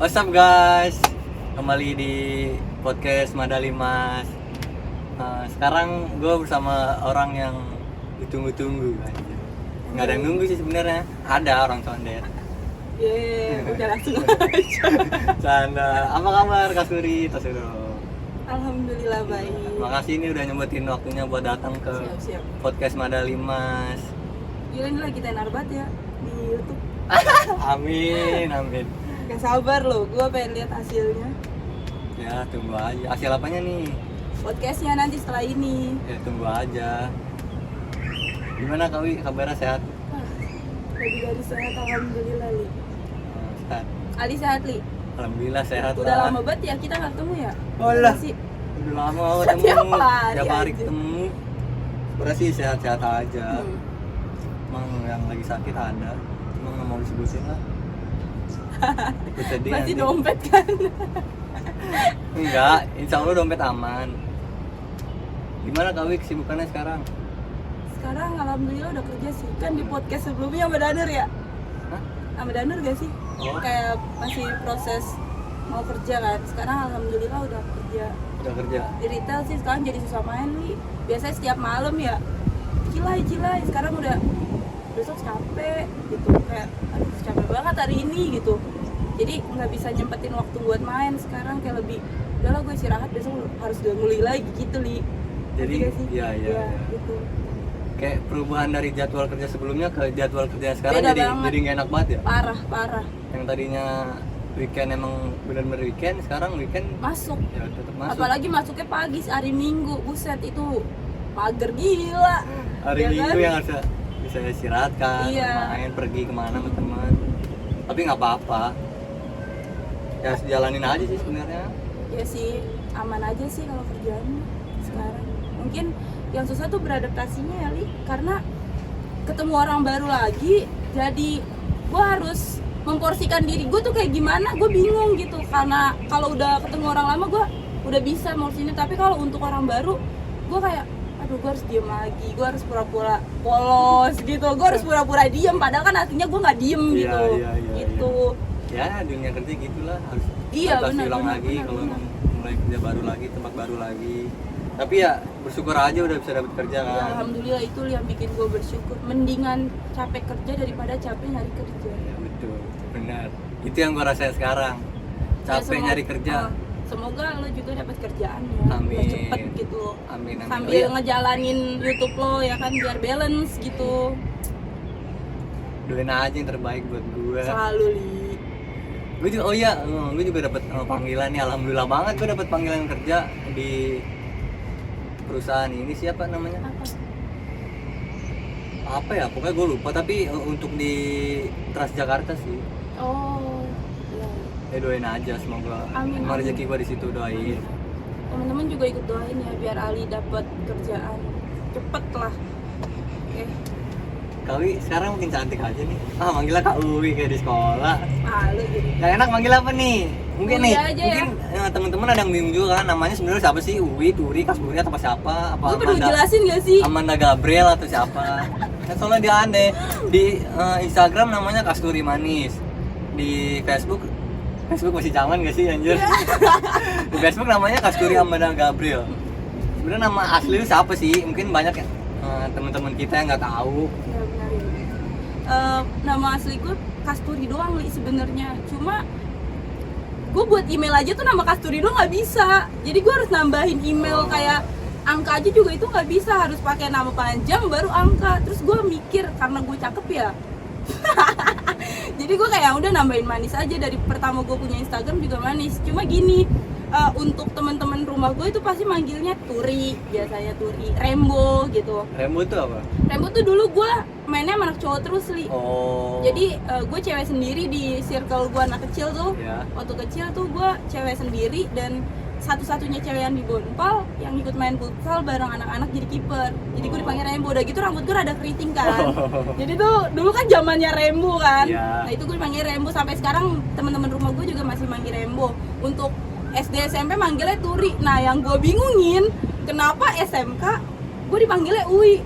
What's up guys, kembali di podcast Madalimas. Sekarang gue bersama orang yang ditunggu-tunggu anjir. Nggak ada yang nunggu sih sebenarnya, ada orang condet. Udah langsung aja. Canda, apa kabar Kak Suri? Tasuro. Alhamdulillah baik. Makasih ini udah nyempetin waktunya buat datang ke Siap. podcast Madalimas. Gila ini lagi tenar banget ya di YouTube. Amin, amin. Gak sabar loh, gue pengen lihat hasilnya. Ya tunggu aja. Hasil apanya nih? Podcastnya nanti setelah ini. Ya tunggu aja. Gimana Kawi? Kabarnya sehat? Lebih dari sehat, alhamdulillah Li. Sehat. Ali sehat Li. Alhamdulillah sehat Udah lah. lama banget ya kita nggak ketemu ya. Olah. Masih Udah lama ketemu. Setiap hari Tiap hari aja. ketemu. Sebenarnya sih sehat-sehat aja. Hmm. Emang yang lagi sakit ada. Cuma nggak mau disebutin lah. Ikut sedih Masih anjing. dompet kan. Enggak, insya Allah dompet aman. Gimana Kawi kesibukannya sekarang? Sekarang alhamdulillah udah kerja sih. Kan di podcast sebelumnya sama Danur ya. Hah? Sama Danur gak sih? Oh. Kayak masih proses mau kerja kan. Sekarang alhamdulillah udah kerja. Udah kerja? Di retail sih sekarang jadi susah main nih. Biasanya setiap malam ya cilai. Sekarang udah besok capek gitu. Kayak aduh capek banget hari ini gitu. Jadi nggak bisa nyempetin waktu buat main. Sekarang kayak lebih udahlah gue istirahat, besok harus udah mulai lagi gitu Li. Jadi, Ngerti gak sih? iya. Gitu. Kayak perubahan dari jadwal kerja sebelumnya ke jadwal kerja sekarang Beda jadi banget. jadi nggak enak banget ya? Parah Yang tadinya weekend emang benar-benar weekend, sekarang weekend masuk. ya tetap masuk. Apalagi masuknya pagi hari Minggu, buset itu mager gila. Hari Ya Minggu kan? yang harusnya bisa istirahat kan, Iya. main pergi kemana sama teman. Tapi nggak apa-apa. Ya harus jalanin aja sih sebenarnya. Ya sih aman aja sih kalau kerjaan sekarang. Mungkin yang susah tuh beradaptasinya ya Li, karena ketemu orang baru lagi. Jadi gue harus memporsikan diri gue tuh kayak gimana, gue bingung gitu. Karena kalau udah ketemu orang lama gue udah bisa porsinya, tapi kalau untuk orang baru gue kayak aduh gue harus diem lagi, gue harus pura-pura polos gitu, gue harus pura-pura diem padahal kan artinya gue nggak diem Iya, gitu. iya. Gitu. Ya dunia kerja gitulah, harus Iya, adaptasi benar, ulang benar, lagi benar, kalau benar. mulai kerja baru lagi, tempat baru lagi. Tapi ya bersyukur aja udah bisa dapat kerja Ya, kan. alhamdulillah itu yang bikin gue bersyukur. Mendingan capek kerja daripada capek nyari kerja. Ya betul, benar. Itu yang gua rasain sekarang. Ya, Capek nyari kerja. Semoga lo juga dapat kerjaan ya. Amin. Biar cepet gitu. Amin. Sambil Oh, iya. ngejalanin YouTube lo ya kan biar balance gitu. Doain aja yang terbaik buat gua. Selalu Li. Gue juga, gue juga dapat panggilan nih. Alhamdulillah banget gue dapat panggilan kerja di perusahaan ini. Siapa namanya? Apa ya? Pokoknya gue lupa. Tapi untuk di Transjakarta sih. Oh. Iya. Ya doain aja semoga. Amin, Emang amin. rezeki gue di situ, doain. Teman-teman juga ikut doain ya biar Ali dapat kerjaan cepet lah. Oke. Kawi sekarang makin cantik aja nih. Manggilnya Kak Uwi kayak di sekolah. Malu jadi. Gak enak manggil apa nih? Mungkin Uwi nih, aja mungkin teman-teman ada yang bingung juga kan namanya sebenarnya siapa sih? Uwi, Turi, Kasburi atau siapa? Apa Gue perlu jelasin gak sih? Amanda Gabriel atau siapa? Kan soalnya dia aneh. Di Instagram namanya Kasturi Manis. Di Facebook masih zaman gak sih anjir? Di Facebook namanya Kasturi Amanda Gabriel. Sebenarnya nama asli lu siapa sih? Mungkin banyak ya teman-teman kita yang nggak tahu. Ya, benar ya. Nama asli gue Kasturi doang Li sebenarnya. Cuma gue buat email aja tuh nama Kasturi doang nggak bisa. Jadi gue harus nambahin email kayak angka aja juga itu nggak bisa, harus pakai nama panjang baru angka. Terus gue mikir karena gue cakep ya. Jadi gue kayak udah nambahin manis aja, dari pertama gue punya Instagram juga manis. Cuma gini, untuk teman-teman rumah gue itu pasti manggilnya Turi, biasanya Turi, Rembo gitu. Rembo itu apa? Rembo tuh dulu gue mainnya sama anak cowok terus Li. Oh. Jadi gue cewek sendiri di circle gue anak kecil tuh. Ya. Waktu kecil tuh gue cewek sendiri dan satu-satunya cewek yang di Bonpal yang ikut main futsal bareng anak-anak jadi kiper. Jadi gue dipanggil Rembo. Udah gitu rambut gue rada keriting kan. Jadi tuh dulu kan zamannya Rembo kan. Ya. Nah itu gue dipanggil Rembo sampai sekarang teman-teman rumah gue juga masih manggil Rembo. Untuk SD SMP manggilnya Turi. Nah yang gue bingungin kenapa SMK gue dipanggilnya Uwi.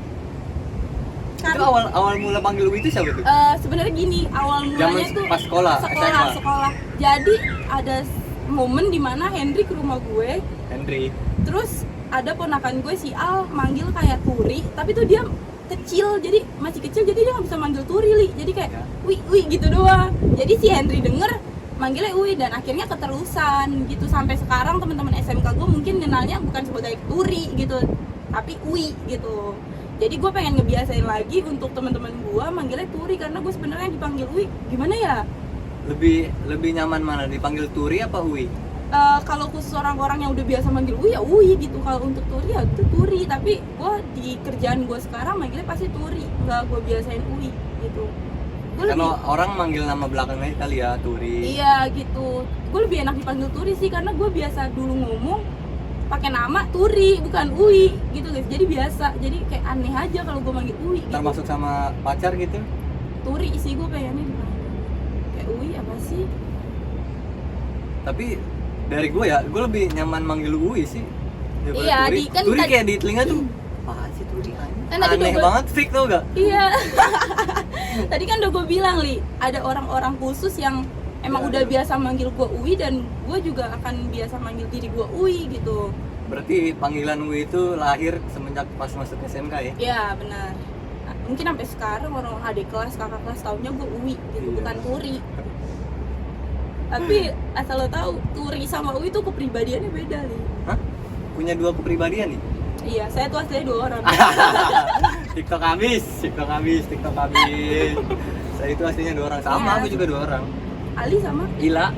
Itu awal mula panggil Wi itu siapa tuh? Sebenarnya gini, awal mulanya Zaman tuh pas sekolah, SMA. sekolah. Jadi ada momen dimana Henry ke rumah gue, Henry. terus ada ponakan gue si Al manggil kayak Turi, tapi tuh dia kecil, jadi masih kecil, jadi dia nggak bisa manggil Turi, Li. Jadi kayak Ya. wi gitu doang. Jadi si Henry denger manggilnya Wi, dan akhirnya keterusan gitu sampai sekarang. Teman-teman SMK gue mungkin kenalnya bukan sebagai Turi gitu, tapi Wi gitu. Jadi gue pengen ngebiasain lagi untuk teman-teman gue manggilnya Turi, karena gue sebenarnya dipanggil Wi gimana ya? Lebih nyaman mana, dipanggil Turi apa Wi? Kalau khusus orang-orang yang udah biasa manggil Wi ya Wi gitu. Kalau untuk Turi ya itu Turi, tapi gue di kerjaan gue sekarang manggilnya pasti Turi, nggak gue biasain Wi gitu. Karena orang manggil nama belakangnya kali ya, Turi. Iya gitu, gue lebih enak dipanggil Turi sih, karena gue biasa dulu ngomong pakai nama Turi bukan Ui gitu guys. Jadi biasa, jadi kayak aneh aja kalau gue manggil Ui gitu. Termasuk sama pacar gitu? Turi sih gue pengennya dipanggil kayak Ui apa sih. Tapi dari gue ya, gue lebih nyaman manggil Ui sih daripada Iya, Turi. kan Turi tadi- kayak di telinga tuh apaan sih Turi? Kan tadi Aneh gua- banget, freak tau gak? Iya. Tadi kan udah gue bilang, Li, ada orang-orang khusus yang emang Ya, udah ya. biasa manggil gue Ui, dan gue juga akan biasa manggil diri gue Ui gitu. Berarti panggilan Ui itu lahir semenjak pas masuk SMK ya? Iya benar. Nah, mungkin sampai sekarang orang adik kelas, kakak kelas taunya gue Ui gitu, Iya. bukan Turi. Tapi asal lo tahu, Turi sama Ui tuh kepribadiannya beda nih. Hah? Punya dua kepribadian nih? Iya, saya tuh aslinya 2 orang. TikTok habis. Saya itu aslinya 2 orang, sama Iya. aku juga 2 orang. Ali sama? Gila.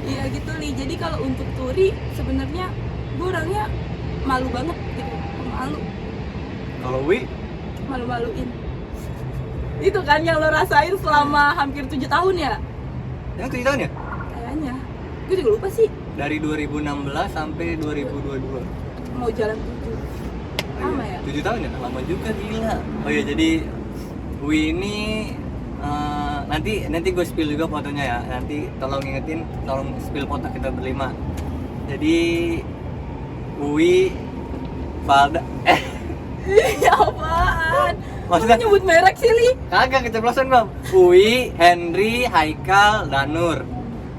Iya gitu Li. Jadi kalau untuk Turi sebenarnya gue orangnya malu banget gitu, malu, Kalau Wi, malu-maluin. Itu kan yang lo rasain selama hampir 7 tahun ya? yang 7 tahun ya? Kayaknya. Gue juga lupa sih. Dari 2016 sampai 2022. Mau jalan 7. Lama ya? 7 tahun ya? Lama juga, gila. Oh iya, jadi Wi ini nanti gue spill juga fotonya ya. Nanti tolong ingetin, tolong spill foto kita berlima. Jadi Wi, Valda, Ya apaan? Maksudnya- Maksudnya nyebut merek sih Li? kagak keceplosan bang. Wi, Henry, Haikal, Danur,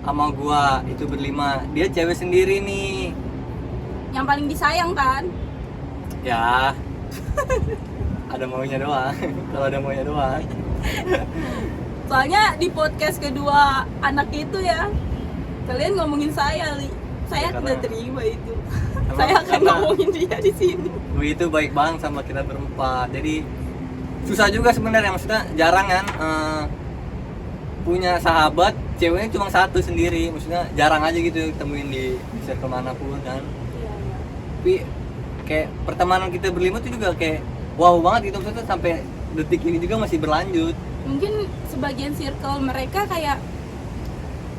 sama gua itu berlima. Dia cewek sendiri nih. Yang paling disayang kan? Ya, ada maunya doang. Kalau ada maunya doang. Soalnya di podcast kedua anak itu ya, kalian ngomongin saya Li. Saya Ya, tidak karena- terima itu. Emang Saya akan karena- ngomongin dia di sini. Wi itu baik banget sama kita berempat. Jadi susah juga sebenarnya, maksudnya jarang kan punya sahabat ceweknya cuma satu sendiri. Maksudnya jarang aja gitu temuin di circle manapun kan. Iya, iya. Tapi kayak pertemanan kita berlima tuh juga kayak wow banget gitu, maksudnya sampai detik ini juga masih berlanjut. Mungkin sebagian circle mereka kayak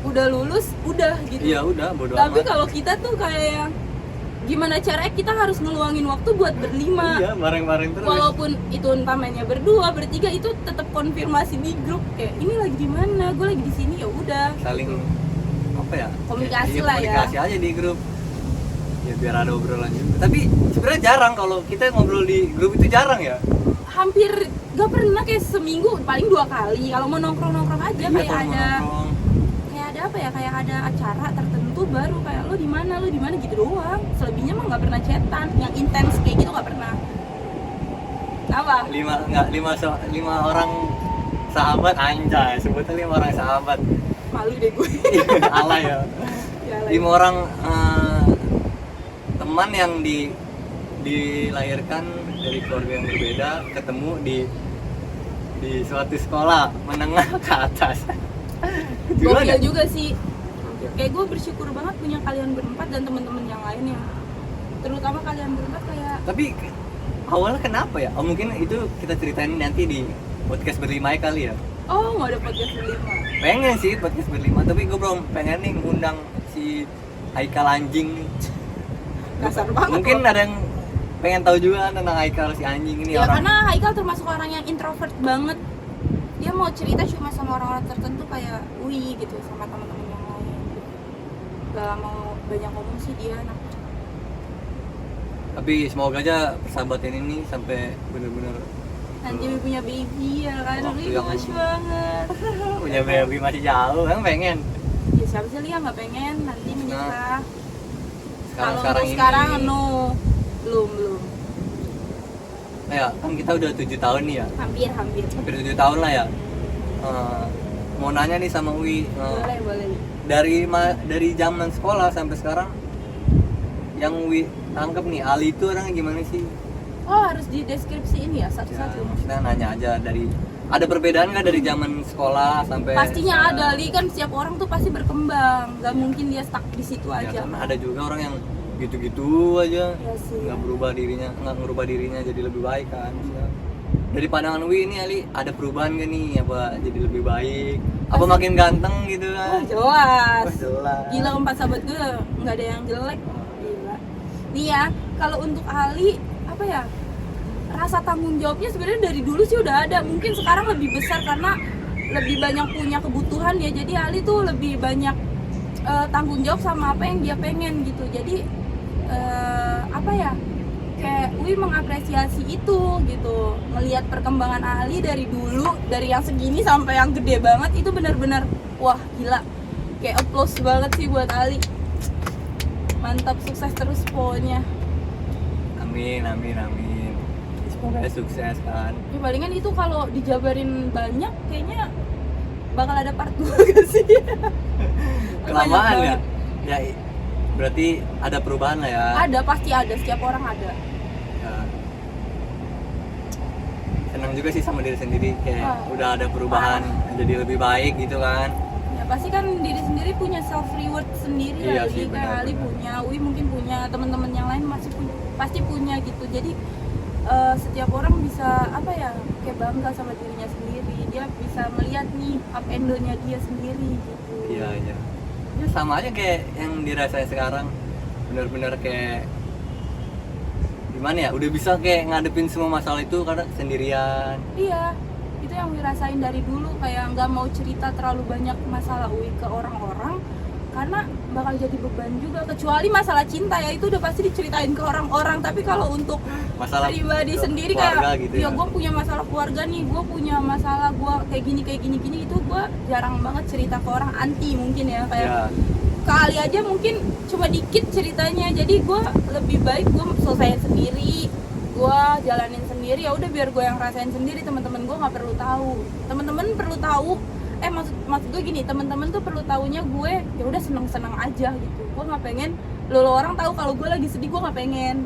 udah lulus, udah gitu. Iya udah, bodo Tapi amat. kalau kita tuh kayak gimana caranya kita harus ngeluangin waktu buat berlima. Iya, bareng-bareng terus. Walaupun itu umpamanya berdua, bertiga, itu tetap konfirmasi di grup kayak ini lagi di mana, gue lagi di sini, ya udah. Saling apa ya? Komunikasi Iya, lah ya. komunikasi aja di grup. Ya biar ada obrolan juga. Tapi sebenarnya jarang kalau kita ngobrol di grup itu jarang ya. Hampir gak pernah, kayak seminggu paling 2 kali. Kalau mau nongkrong-nongkrong aja Iya, kayak kalau mau ada nongkrong. kayak ada apa ya, kayak ada acara tertentu baru kayak lo di mana gitu doang. Selebihnya mah nggak pernah chatan yang intens kayak gitu, nggak pernah. Apa? 5 orang sahabat, anjay sebutnya 5 orang sahabat. Malu deh gue. Alay ya. Ya, 5 orang teman yang dilahirkan dari keluarga yang berbeda, ketemu di suatu sekolah menengah ke atas. Gimana? Gokil juga sih. Kayak gue bersyukur banget punya kalian berempat dan teman-teman yang lain yang terutama kalian berempat kayak Tapi awalnya kenapa ya? Oh mungkin itu kita ceritain nanti di podcast berlima ya kali ya. oh nggak ada podcast berlima. Pengen sih podcast berlima, tapi gue belum pengen nih ngundang si Haikal anjing nih. Kasar banget. Mungkin loh. ada yang pengen tahu juga tentang Haikal si anjing ini Ya orang. karena Haikal termasuk orang yang introvert banget. Dia mau cerita cuma sama orang-orang tertentu kayak Ui gitu, sama teman-teman yang lain. Gak mau banyak ngomong sih dia anak. Tapi semoga aja persahabatan ini sampai bener-bener nanti punya baby ya kan. Waktu Ih yang- gemes banget. punya baby masih jauh, emang pengen. Ya siapa sih Li yang nggak pengen nanti menikah. Kalau Sekarang untuk sekarang ini, no, belum. ya kan kita udah 7 tahun nih ya, Hampir. hampir 7 tahun lah ya. Mau nanya nih sama Wi, Boleh. dari zaman sekolah sampai sekarang, yang Wi tangkep nih, Ali itu orangnya gimana sih? Oh harus dideskripsiin ya Ya, satu-satu. maksudnya nanya aja ada perbedaan nggak dari zaman sekolah sampai Pastinya sekarang? ada Li, kan setiap orang tuh pasti berkembang, nggak mungkin dia stuck di situ Ya, aja. kan ada juga orang yang gitu-gitu aja, Ya sih. nggak ngerubah dirinya jadi lebih baik kan. Maksudnya, dari pandangan Wi ini Ali ada perubahan gak nih, apa jadi lebih baik, apa Pasti. makin ganteng gitu Oh, kan? jelas. Oh, jelas. Gila, 4 sahabat gue nggak ada yang jelek. Gila. Nih ya, kalau untuk Ali apa ya? Rasa tanggung jawabnya sebenarnya dari dulu sih udah ada. Mungkin sekarang lebih besar karena lebih banyak punya kebutuhan ya. Jadi Ali tuh lebih banyak tanggung jawab sama apa yang dia pengen gitu. Jadi apa ya? Kayak Wi mengapresiasi itu gitu. Ngelihat perkembangan Ali dari dulu, dari yang segini sampai yang gede banget, itu benar-benar wah gila. Kayak applause banget sih buat Ali. Mantap, sukses terus pokoknya. Amin. Semoga sukses kan. Ya palingan itu kalau dijabarin banyak kayaknya bakal ada part 2 gak sih? Kelamaan Banyak ya? banget. Ya berarti ada perubahan lah ya. Ada, pasti ada, setiap orang ada. Ya. Senang juga sih sama diri sendiri kayak udah ada perubahan jadi lebih baik gitu kan. Ya pasti kan diri sendiri punya self reward sendiri Iya Ali, sih, kayak benar, Ali benar. punya, Wi mungkin punya, teman-teman yang lain masih punya, pasti punya gitu. Jadi setiap orang bisa apa ya, kayak bangga sama dirinya sendiri. Dia bisa melihat nih up and down-nya dia sendiri gitu. Iya. Ya sama aja kayak yang dirasain sekarang. Bener-bener kayak gimana ya, udah bisa kayak ngadepin semua masalah itu karena sendirian. Iya, itu yang dirasain dari dulu, kayak nggak mau cerita terlalu banyak masalah Ui ke orang-orang karena bakal jadi beban juga, kecuali masalah cinta ya itu udah pasti diceritain ke orang-orang. Tapi kalau untuk Masalah pribadi sendiri keluarga kayak gitu ya gue punya masalah keluarga nih, gue punya masalah gue kayak gini itu gue jarang banget cerita ke orang, anti mungkin ya, kayak Ya, kali aja mungkin cuma dikit ceritanya. Jadi gue lebih baik gue selesaiin sendiri, gue jalanin sendiri, ya udah biar gue yang rasain sendiri. Teman-teman gue nggak perlu tahu, teman-teman perlu tahu maksud gue gini, teman-teman tuh perlu taunya gue ya udah seneng-seneng aja gitu. Gue nggak pengen lo orang tahu kalau gue lagi sedih, gue nggak pengen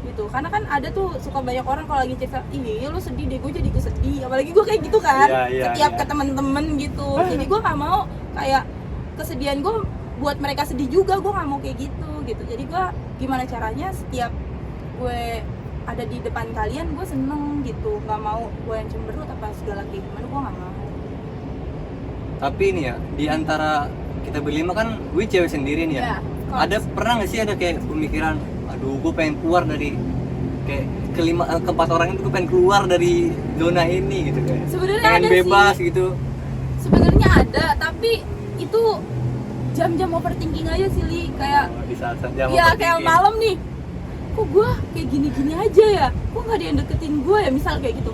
gitu. Karena kan ada tuh suka banyak orang kalau lagi cerita, ih lo sedih deh, gue jadi ikut sedih, apalagi gue kayak gitu kan. Iya, Setiap iya. ke temen-temen gitu. Jadi gue nggak mau kayak kesedihan gue buat mereka sedih juga, gue nggak mau kayak gitu. Jadi gue gimana caranya setiap gue ada di depan kalian gue seneng gitu, nggak mau gue yang cemberut apa segala kayak gimana, gue nggak mau. tapi ini ya, di antara kita berlima kan gue cewek sendiri nih ya. Ya, Ada pernah nggak sih ada kayak pemikiran, aduh gue pengen keluar dari kayak keempat orang itu, gue pengen keluar dari zona ini gitu kayak. Sebenarnya Pengen ada bebas sih. gitu. Sebenarnya ada, tapi itu jam-jam overthinking aja sih Li, kayak Di saat-saat jam ya overthinking. kayak malam nih, kok gue kayak gini-gini aja ya, kok nggak ada yang deketin gue ya, misal kayak gitu.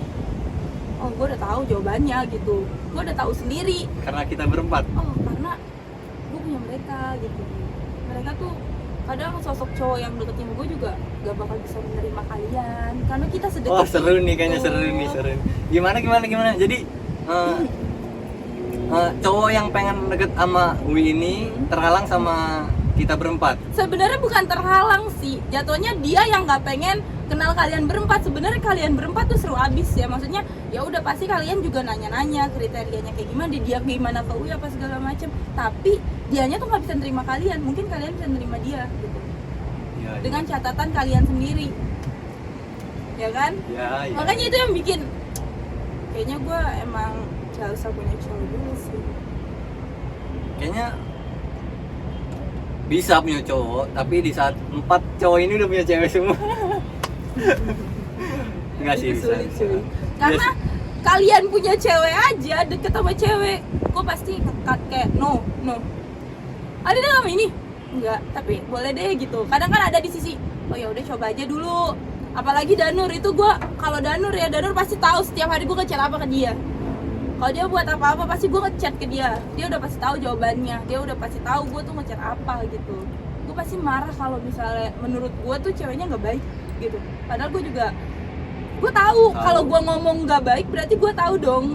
Oh gue udah tahu jawabannya gitu, gue udah tahu sendiri. Karena kita berempat. Oh karena gue punya mereka gitu. Mereka tuh kadang sosok cowok yang deketin gue juga gak bakal bisa menerima kalian karena kita sedekat Oh seru nih, kayaknya itu. seru nih, seru. Gimana? Jadi cowok yang pengen deket sama Wi ini terhalang sama kita berempat. Sebenarnya bukan terhalang sih, jatuhnya dia yang nggak pengen kenal kalian berempat. Sebenarnya kalian berempat tuh seru abis ya, maksudnya ya udah pasti kalian juga nanya-nanya kriterianya kayak gimana, dia gimana ke Ui apa segala macem. Tapi dianya tuh nggak bisa nerima kalian, mungkin kalian bisa nerima dia gitu. Ya, Dengan catatan kalian sendiri, ya kan? ya. Makanya itu yang bikin kayaknya gue emang gak usah punya cowok dulu sih. Kayaknya bisa punya cowok, tapi di saat 4 cowok ini udah punya cewek semua. Enggak sih, Itu bisa. sulit cuy. Karena kalian punya cewek aja, deket sama cewek, gue pasti kayak no. Ada dalam ini? Enggak, tapi boleh deh gitu. Kadang kan ada di sisi, oh ya udah coba aja dulu. Apalagi Danur itu gue, kalau Danur pasti tahu setiap hari gue ngechat apa ke dia. Kalau dia buat apa-apa pasti gue ngechat ke dia. Dia udah pasti tahu jawabannya. Dia udah pasti tahu gue tuh ngechat apa gitu. Gue pasti marah kalau misalnya menurut gue tuh ceweknya nggak baik gitu. Padahal gue tahu kalau gue ngomong nggak baik berarti gue tahu dong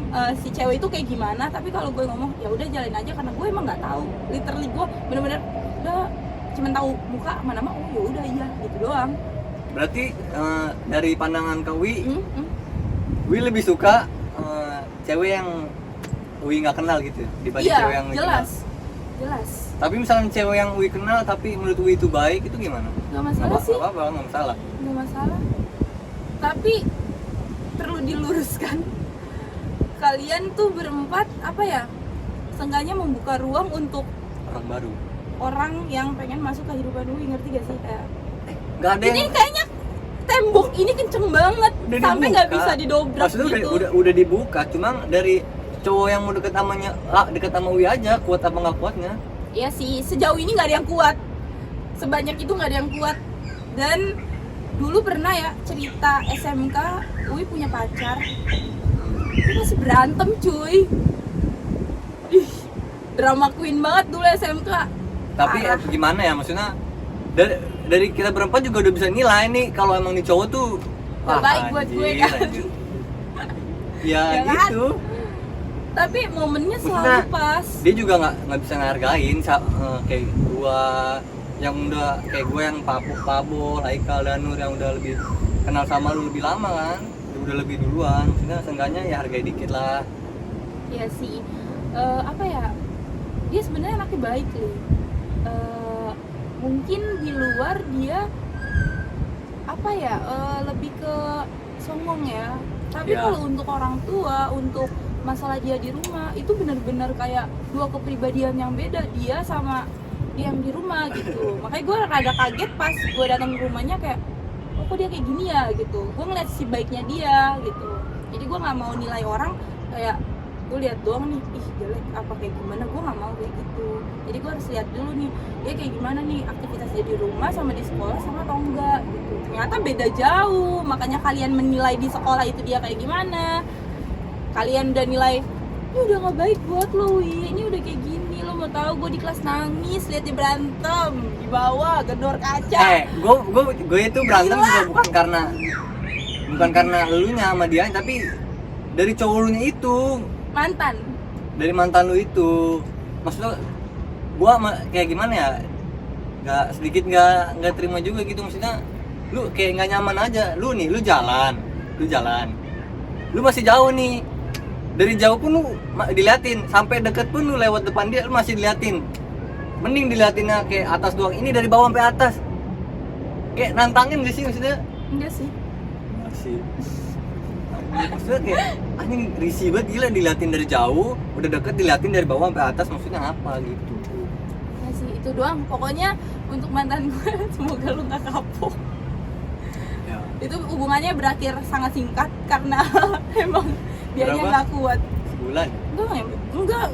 si cewek itu kayak gimana. Tapi kalau gue ngomong ya udah jalin aja karena gue emang nggak tahu. Literally gue bener-bener udah cuman tahu muka sama nama. Oh ya udah iya gitu doang. Berarti dari pandangan Kak Wi lebih suka cewek yang Wi nggak kenal gitu dibanding Iya, cewek yang Wi jelas. kenal. Jelas. Tapi misalnya cewek yang Wi kenal tapi menurut Wi itu baik, itu gimana? Nggak masalah sih. Nggak masalah. Nggak masalah. Tapi perlu diluruskan. Kalian tuh berempat apa ya? Seenggaknya membuka ruang untuk Orang baru. orang yang pengen masuk ke kehidupan Wi, ngerti gak sih? Kayak Nggak ada ini yang kayaknya tembok ini kenceng banget udah sampai nggak dibuka. bisa didobrak Maksudnya gitu. udah dibuka, cuma dari cowok yang mau deket sama Wi aja, kuat apa nggak kuatnya. Iya sih, sejauh ini nggak ada yang kuat. Sebanyak itu nggak ada yang kuat. Dan dulu pernah ya cerita SMK, Wi punya pacar. Itu masih berantem cuy. Ih, drama queen banget dulu SMK. Tapi Parah. gimana ya, maksudnya dari kita berempat juga udah bisa nilai nih kalau emang nih cowok tuh Nggak baik buat gue, kan? anjir. Ya Ya kan? gitu. Tapi momennya selalu Maksudnya, pas. dia juga nggak bisa ngehargain kayak gua yang udah kayak gue yang Pabol, Haikal, Danur yang udah lebih kenal sama lu lebih lama kan, udah lebih duluan. Maksudnya seenggaknya ya hargai dikit lah. Iya sih. Apa ya? Dia sebenarnya anaknya baik loh. Mungkin di luar dia apa ya? Lebih ke songong ya. Tapi Ya. kalau untuk orang tua, untuk masalah dia di rumah itu benar-benar kayak dua kepribadian yang beda, dia sama dia yang di rumah gitu. Makanya gue rada kaget pas gue datang ke rumahnya kayak, oh kok dia kayak gini ya gitu. Gue ngeliat si baiknya dia gitu. Jadi gue nggak mau nilai orang kayak gue lihat doang nih, ih jelek apa kayak gimana, gue nggak mau kayak gitu. Jadi gue harus lihat dulu nih dia kayak gimana nih aktivitas dia di rumah sama di sekolah sama atau enggak gitu. Ternyata beda jauh, makanya kalian menilai di sekolah itu dia kayak gimana. Kalian udah nilai ini udah nggak baik buat lo, Wi. Ini udah kayak gini, lo mau tahu gue di kelas nangis lihat dia berantem di bawah gedor kaca. Gue itu berantem juga bukan karena elunya sama dia, tapi dari cowok lunya itu, dari mantan lu itu. Maksudnya gue kayak gimana ya, nggak terima juga gitu. Maksudnya lu kayak nggak nyaman aja. Lu jalan lu masih jauh nih, dari jauh pun lu diliatin, sampai deket pun lu lewat depan dia lu masih diliatin. Mending diliatinnya kayak atas doang, ini dari bawah sampai atas. Kayak nantangin gak sih maksudnya? Enggak sih. Masih. Maksudnya kayak anjing risih banget, gila diliatin dari jauh, udah deket diliatin dari bawah sampai atas, maksudnya apa gitu. Enggak sih, itu doang. Pokoknya untuk mantan gue semoga lu nggak kapok. Ya. Itu hubungannya berakhir sangat singkat karena emang dianya Berapa? nggak kuat. Sebulan. Enggak,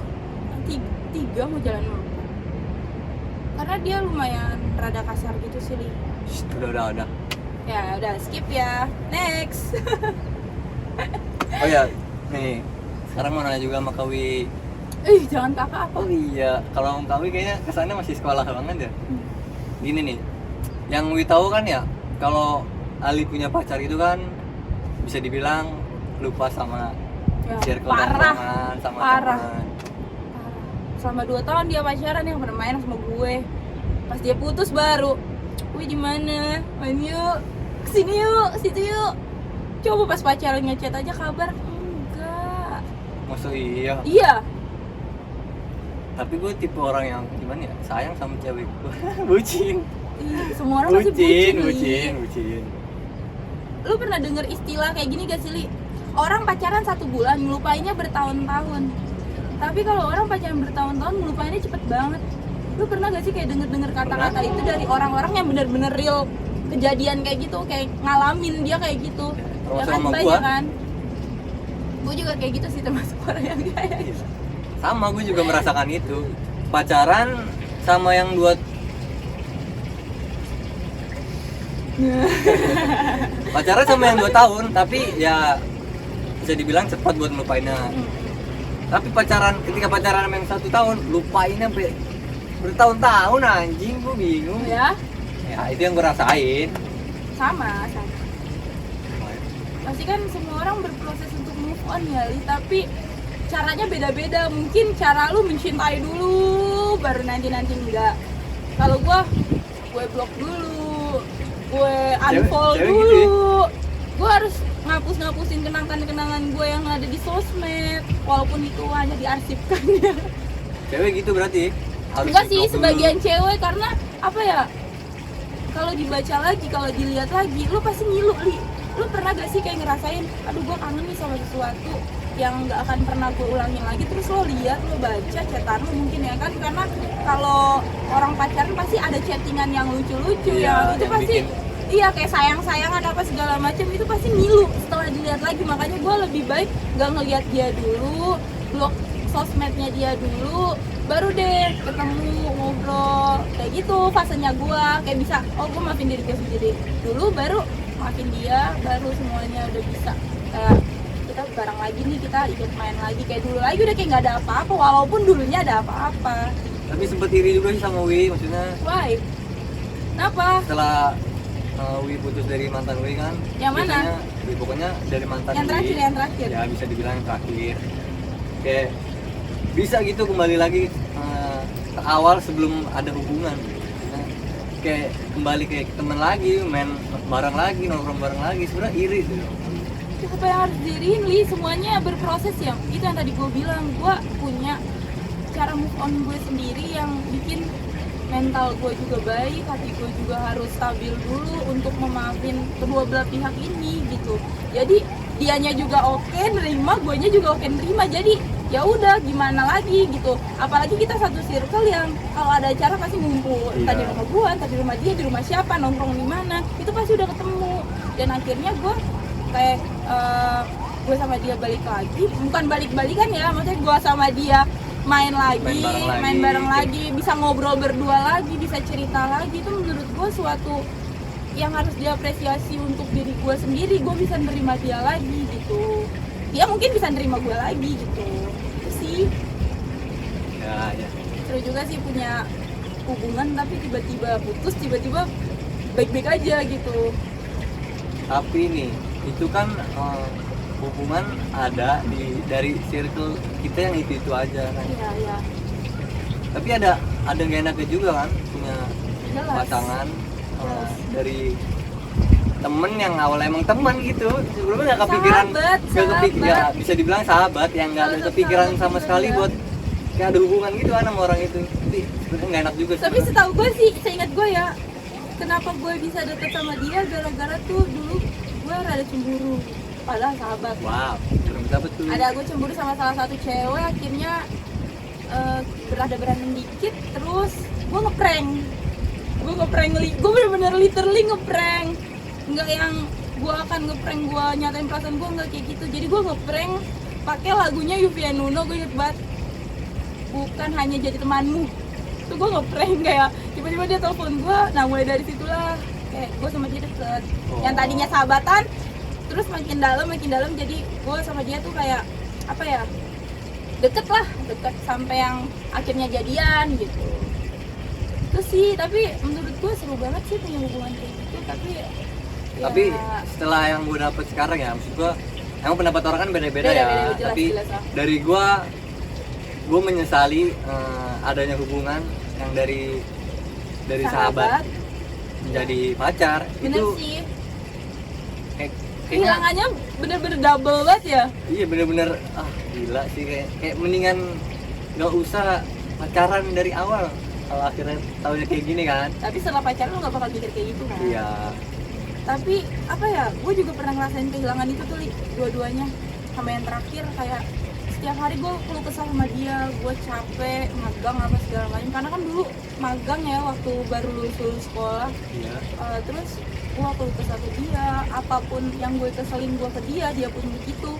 tiga mau jalan 4. Karena dia lumayan rada kasar gitu sih, Li. Shh, udah. Ya udah skip ya, next. Oh ya, nih sekarang mau nanya juga sama Kawi. Jangan kakak apa? Oh iya, kalau Kawi kayaknya kesannya masih sekolah banget ya. Gini nih, yang Wi tahu kan ya, kalau Ali punya pacar itu kan bisa dibilang lupa sama Ya, circle dan parah. teman, sama Parah. teman. Selama 2 tahun dia pacaran yang bermain sama gue. Pas dia putus baru, wih di mana? Main yuk, kesini yuk, situ yuk. Coba pas pacaran ngechat aja kabar, enggak. Maksud iya. Iya, Tapi gue tipe orang yang gimana ya, sayang sama cewek gue. Bucin. Semua orang masih bucin, Li. bucin. Lu pernah denger istilah kayak gini gak sih, Li? Orang pacaran 1 bulan, ngelupainnya bertahun-tahun. Tapi kalau orang pacaran bertahun-tahun, ngelupainnya cepet banget. Lu pernah gak sih kayak denger kata-kata itu dari orang-orang yang bener-bener real kejadian kayak gitu, kayak ngalamin dia kayak gitu? Ya Termasuk kan sama banyak gua. kan? Gue juga kayak gitu sih, termasuk orang yang kayak Iya. Sama, gue juga merasakan itu. Pacaran sama yang 2 Pacaran sama yang 2 tahun, tapi ya bisa dibilang cepat buat ngelupainnya. Tapi ketika pacaran sama yang 1 tahun, lupainnya sampai bertahun-tahun anjing, gue bingung. Ya, Ya itu yang gue rasain. sama. Pasti kan semua orang berproses untuk move on ya, Li, tapi caranya beda-beda. Mungkin cara lu mencintai dulu, baru nanti enggak. Kalau gue blok dulu, gue unfollow Cewek dulu. gitu ya? Gue harus ngapusin kenangan gue yang ada di sosmed, walaupun itu hanya diarsipkan ya. Cewek gitu berarti? Harus Enggak sih, di-block dulu. sebagian cewek, karena apa ya? Kalau dibaca lagi, kalau dilihat lagi, lu pasti ngilu, Li. Lu pernah gak sih kayak ngerasain, aduh gue kangen nih sama sesuatu yang gak akan pernah gue ulangin lagi, terus lo lihat, lo baca chatan lo mungkin ya kan, karena kalau orang pacaran pasti ada chattingan yang lucu-lucu, Iya, yang itu yang pasti bikin. iya kayak sayang-sayangan apa segala macam, itu pasti ngilu setelah dilihat lagi. Makanya gue lebih baik gak ngeliat dia dulu, blok sosmednya dia dulu, baru deh ketemu ngobrol kayak gitu. Fasenya gue kayak bisa, oh gue maafin diri gue sendiri dulu, baru maafin dia, baru semuanya udah bisa kayak kita bareng lagi nih, kita ikut main lagi kayak dulu lagi, udah kayak nggak ada apa-apa walaupun dulunya ada apa-apa. Tapi sempet iri juga sih sama Wi, maksudnya Why? Kenapa? setelah Wi putus dari mantan Wi kan. Yang mana? Biasanya, ya, pokoknya dari mantan Yang terakhir, Wi, yang terakhir. ya bisa dibilang yang terakhir. Kayak bisa gitu kembali lagi ke awal sebelum ada hubungan. Nah, kayak kembali kayak temen lagi, main bareng lagi, nongkrong bareng lagi. Sebenarnya iri tuh. Apa yang harus diriin, Li? Semuanya berproses ya. Itu yang tadi gue bilang, gue punya cara move on gue sendiri yang bikin mental gue juga baik, hati gue juga harus stabil dulu untuk memaafin kedua belah pihak ini gitu. Jadi dianya juga oke nerima, guanya juga oke nerima. Jadi ya udah, gimana lagi gitu. Apalagi kita satu circle yang kalau ada acara pasti ngumpul, entah di Iya. rumah gue, entah di rumah dia, di rumah siapa, nongkrong di mana, itu pasti udah ketemu. Dan akhirnya gue kayak gue sama dia balik lagi, bukan balik-balikan ya, maksudnya gue sama dia main bareng lagi, bisa ngobrol berdua lagi, bisa cerita lagi. Itu menurut gue suatu yang harus diapresiasi untuk diri gue sendiri. Gue bisa nerima dia lagi gitu, dia mungkin bisa nerima gue lagi gitu. Itu sih Ya. seru juga sih punya hubungan tapi tiba-tiba putus, tiba-tiba baik-baik aja gitu. Tapi nih, itu kan hubungan ada dari circle kita yang itu aja kan. Iya. Tapi ada nggak enaknya juga kan punya Jelas. pasangan Jelas. dari temen yang awalnya emang teman gitu, sebelumnya nggak kepikiran, Sahabat, ya bisa dibilang sahabat yang nggak ada Sahabat kepikiran sama juga sekali ya. buat kayak ada hubungan gitu kan sama orang itu. Tapi sebenarnya nggak enak juga sih. Tapi setahu gue sih, seingat gue ya, kenapa gue bisa deket sama dia gara-gara tuh dulu gue rada cemburu, padahal sahabat. Wow, belum dapet tuh. Ada gue cemburu sama salah satu cewek, akhirnya berada berantem dikit, terus gue ngeprank, gue bener-bener literally ngeprank, nggak yang gue akan ngeprank gue nyatain perasaan gue, nggak kayak gitu. Jadi gue ngeprank pakai lagunya Yovie and Nuno, gue inget banget, bukan hanya jadi temanmu. Tuh gue ngeprank kayak tiba-tiba dia telepon gue. Nah mulai dari situlah kayak gue sama dia deket. Yang tadinya sahabatan terus makin dalam, jadi gue sama dia tuh kayak apa ya, deket sampai yang akhirnya jadian gitu. Terus sih, tapi menurut gue seru banget sih punya hubungan kayak gitu. Tapi ya, setelah yang gue dapet sekarang ya, maksud gue emang pendapat orang kan beda-beda ya. Beda-beda, jelas, Tapi jelas, ah. dari gue menyesali adanya hubungan yang dari sahabat menjadi pacar. bener Itu sih, kayaknya kehilangannya bener-bener double banget ya. iya bener-bener gila sih, kayak mendingan nggak usah pacaran dari awal kalau akhirnya tahunya kayak gini kan. Tapi setelah pacaran lo gak bakal mikir kayak gitu kan. Iya. Tapi apa ya, gue juga pernah ngerasain kehilangan itu tuh, Li, dua-duanya. Sama yang terakhir, kayak setiap hari gue keluh kesah sama dia, gue capek magang apa segala macam, karena kan dulu magang ya waktu baru lulus sekolah. Iya. Terus gue keluh kesah ke dia, apapun yang gue keselin gue ke dia pun begitu.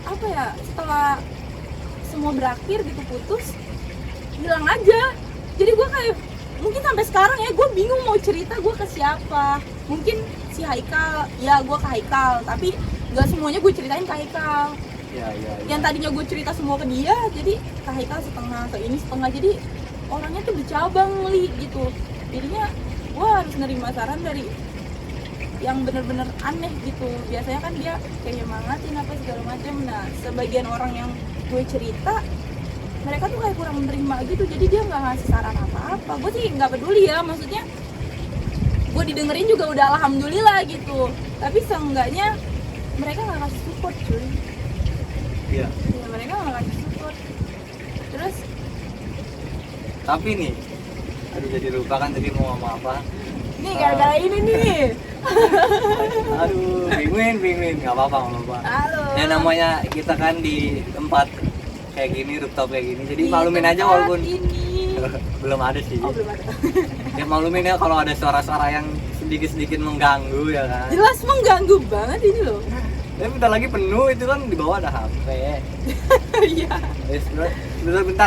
Apa ya, setelah semua berakhir gitu, putus, hilang aja. Jadi gue kayak mungkin sampai sekarang ya gue bingung mau cerita gue ke siapa. Mungkin si Haikal, ya gue ke Haikal, tapi nggak semuanya gue ceritain ke Haikal. Iya. Yang tadinya gue cerita semua ke dia, jadi ke Haikal setengah, ke ini setengah, jadi orangnya tuh bercabang Li gitu. Jadinya gue harus nerima saran dari yang bener-bener aneh gitu. Biasanya kan dia kayak nyemangatin apa segala macam. Nah sebagian orang yang gue cerita, mereka tuh kayak kurang menerima gitu, jadi dia nggak ngasih saran apa-apa. Gue sih nggak peduli ya, maksudnya gue didengerin juga udah alhamdulillah gitu. Tapi seenggaknya mereka nggak kasih support cuy. Iya. Ya, mereka nggak kasih support. Terus Tapi nih, aduh jadi lupa kan tadi mau ngomong apa. nih gara-gara ini nih. Aduh, bingung, nggak apa-apa. Halo. Ya namanya kita kan di tempat kayak gini, rooftop kayak gini, jadi Di maklumin aja tempat walaupun ini. belum ada sih. Oh belum ada. Ya maklumin ya kalau ada suara-suara yang sedikit-sedikit mengganggu ya kan. Jelas mengganggu banget ini loh. Ya bentar lagi penuh, itu kan di bawah ada HP. Iya.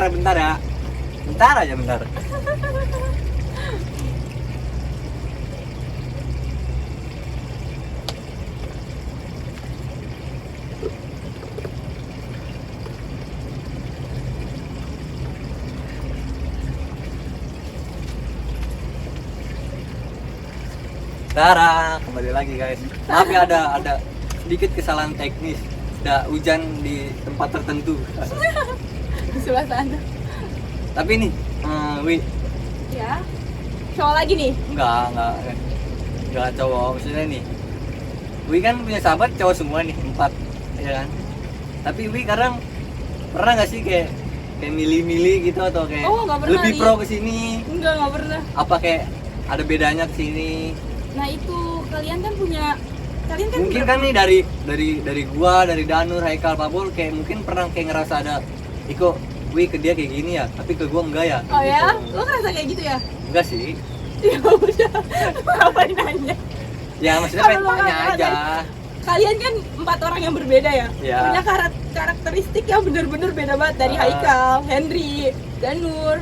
Bentar ya. Bentar aja bentar. Tara, kembali lagi guys. Maaf ya ada sedikit kesalahan teknis. Ada hujan di tempat tertentu. Di sebelah sana. Tapi nih, Wi, Ya. Cowok lagi nih. enggak cowok. Maksudnya nih, Wi kan punya sahabat cowok semua nih, 4, ya kan? Tapi Wi kadang pernah nggak sih kayak milih-milih gitu atau kayak Oh, nggak pernah, lebih Li. pro ke sini? Enggak pernah. Apa kayak ada bedanya ke sini? Nah itu kalian kan Mungkin kan nih dari gua, dari Danur, Haikal, Pabul kayak mungkin pernah kayak ngerasa ada Iko, Wi ke dia kayak gini ya, tapi ke gua enggak ya. Oh ya, Gitu. lo ngerasa kayak gitu ya? Enggak sih. Ya udah, ngapain nanya? Ya maksudnya Kalau pengen lo tanya nggak aja. Kalian kan 4 orang yang berbeda ya? Ya. Punya karakteristik yang bener-bener beda banget. Dari Ah. Haikal, Henry, Danur,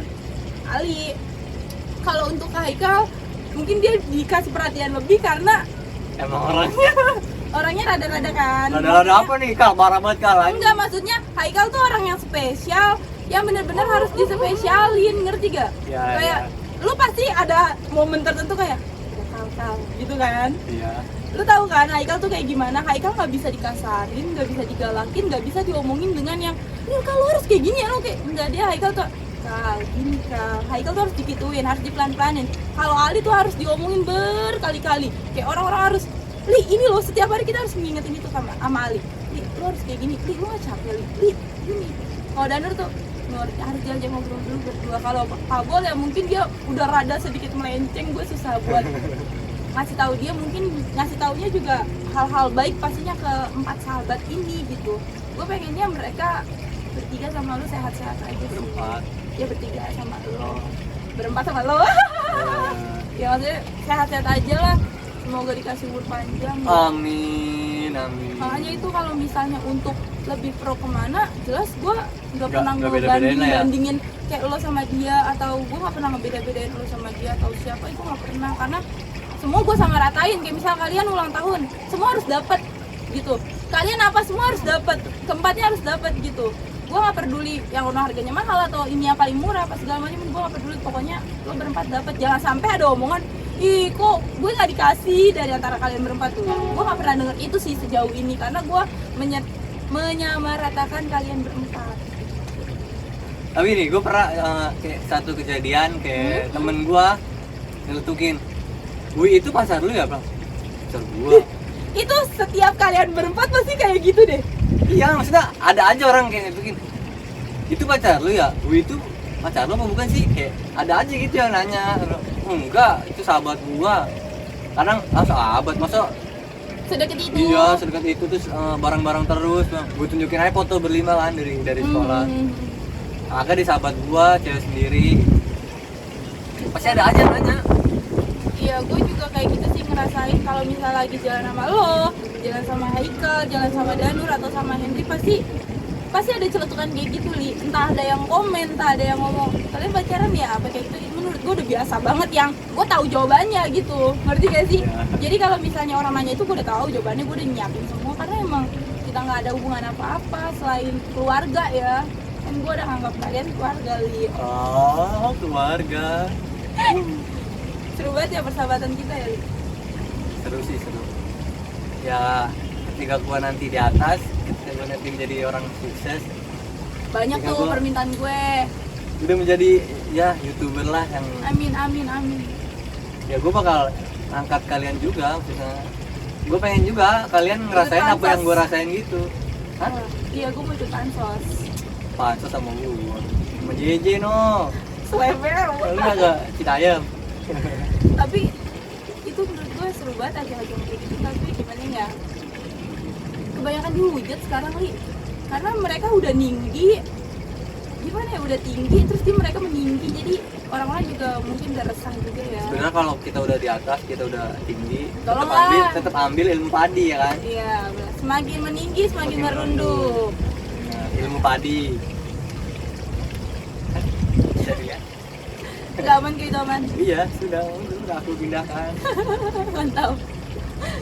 Ali. Kalau untuk Haikal, mungkin dia dikasih perhatian lebih karena Emang orangnya rada-rada kan. ada apa nih Kal? Marah banget Kal. Enggak, maksudnya Haikal tuh orang yang spesial, yang bener-bener harus dispesialin, ngerti gak? Ya, Kayak lu pasti ada momen tertentu kayak udah kal gitu kan. Iya. Lu tahu kan Haikal tuh kayak gimana? Haikal nggak bisa dikasarin, nggak bisa digalakin, nggak bisa diomongin dengan yang kalau harus kayak gini ya lo kayak enggak. Dia Haikal tuh Kal gini Kal. Haikal tuh harus dikituin, harus dipelan-pelanin. Kalau Ali tuh harus diomongin berkali-kali. Kayak orang-orang harus Li, ini loh setiap hari kita harus ngingetin itu sama Ali. Li, lu harus kayak gini. Li, lu nggak capek Li, gini. Kalau Danur tuh harus diajak ngobrol dulu berdua. Kalau Pabol ya mungkin dia udah rada sedikit melenceng, gue susah buat ngasih tahu dia. Mungkin ngasih taunya juga hal-hal baik pastinya ke 4 sahabat ini gitu. Gue pengennya mereka bertiga sama lu sehat-sehat aja sih. Berempat. Ya bertiga sama lo, berempat sama lo. Ya maksudnya sehat-sehat aja lah. Semoga dikasih umur panjang. Amin. Makanya itu kalau misalnya untuk lebih pro kemana, jelas gue nggak pernah nggak beda-bedain lah ya. ngebandingin kayak lo sama dia, atau gue nggak pernah ngebeda-bedain lo sama dia atau siapa, itu nggak pernah. Karena semua gue sama ratain. Kayak misal kalian ulang tahun, semua harus dapat gitu. Kalian apa semua harus dapat, keempatnya harus dapat gitu. Gue nggak peduli yang ono harganya mahal atau ini yang paling murah apa segala macam, gue nggak peduli. Pokoknya lo berempat dapat. Jangan sampai ada omongan, ih kok gue nggak dikasih dari antara kalian berempat tuh. Gue nggak pernah denger itu sih sejauh ini, karena gue menyamaratakan kalian berempat. Tapi nih gue pernah kayak satu kejadian kayak temen gue nyeletukin, Wi itu pacar lu ya bang? Pacar gue. Itu setiap kalian berempat pasti kayak gitu deh. Iya, maksudnya ada aja orang kayak nyeletukin, itu pacar lu ya? Wi itu pacar lu apa bukan sih? Kayak ada aja gitu yang nanya. Enggak, itu sahabat gua. Kadang sahabat, masa Sedekat itu. iya sedekat itu, terus bareng-bareng terus. Gue tunjukin aja foto berlima kan dari sekolah. Agak di sahabat gua, cewek sendiri. Pasti ada aja nanya. Iya, gue juga kayak gitu sih ngerasain. Kalau misal lagi jalan sama lo, jalan sama Haikal, jalan sama Danur atau sama Henry, pasti ada celetukan kayak gitu Li. Entah ada yang komen, entah ada yang ngomong, kalian pacaran ya apa kayak gitu. menurut gue udah biasa banget yang gue tahu jawabannya gitu, ngerti gak sih? Iya. Jadi kalau misalnya orang nanya itu gue udah tahu jawabannya, gue udah nyiapin semua karena emang kita nggak ada hubungan apa-apa selain keluarga ya. Kan gue udah anggap kalian keluarga, Li. Oh, keluarga. Seru banget ya persahabatan kita ya, Li. Seru sih, seru. Ya, ketika gua nanti di atas, ketika gua nanti menjadi orang sukses, Banyak Ketika tuh gua- permintaan gue. udah menjadi ya YouTuber lah yang Amin, amin, amin. ya gua bakal angkat kalian juga maksudnya. Gua pengen juga kalian ngerasain apa yang gua rasain gitu. Hah? Iya, gue mau ikut pansos. Pansos sama gua. Sama JJ no. Selevel. Lu agak Citayam. Tapi itu menurut gue seru banget aja-aja kayak gitu, tapi gimana ya, kebanyakan dihujat sekarang, Li, karena mereka udah tinggi, gimana ya, udah tinggi terus mereka meninggi, jadi orang-orang juga mungkin udah resah juga ya. Sebenarnya kalau kita udah di atas, kita udah tinggi, Tolonglah. tetap ambil ilmu padi ya kan. Iya, benar. Semakin meninggi semakin Semakin merunduk. Nah, ilmu padi. Jadi ya. Gak aman gitu, aman. Iya, udah aku pindahkan. Mantap.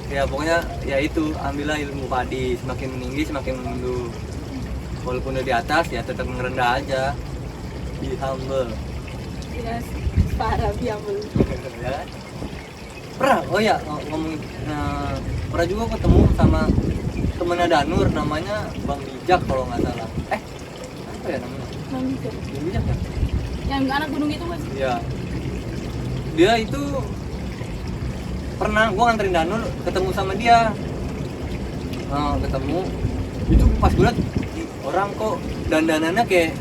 Ya pokoknya ya itu, ambillah ilmu padi, semakin meninggi semakin menunduk. Walaupun udah di atas ya tetap merendah aja. Be humble. Yes, parah biambel. Ya. Pernah, oh ya ngomong pernah juga ketemu sama temennya Danur, namanya Bang Bijak kalau nggak salah. Apa ya namanya? Bang Bijak. Bang Bijak ya? Yang anak gunung itu mas. Iya. Dia itu pernah gua nganterin Danur ketemu sama dia. Ketemu itu pas gue liat "Ih, orang kok dandanannya kayak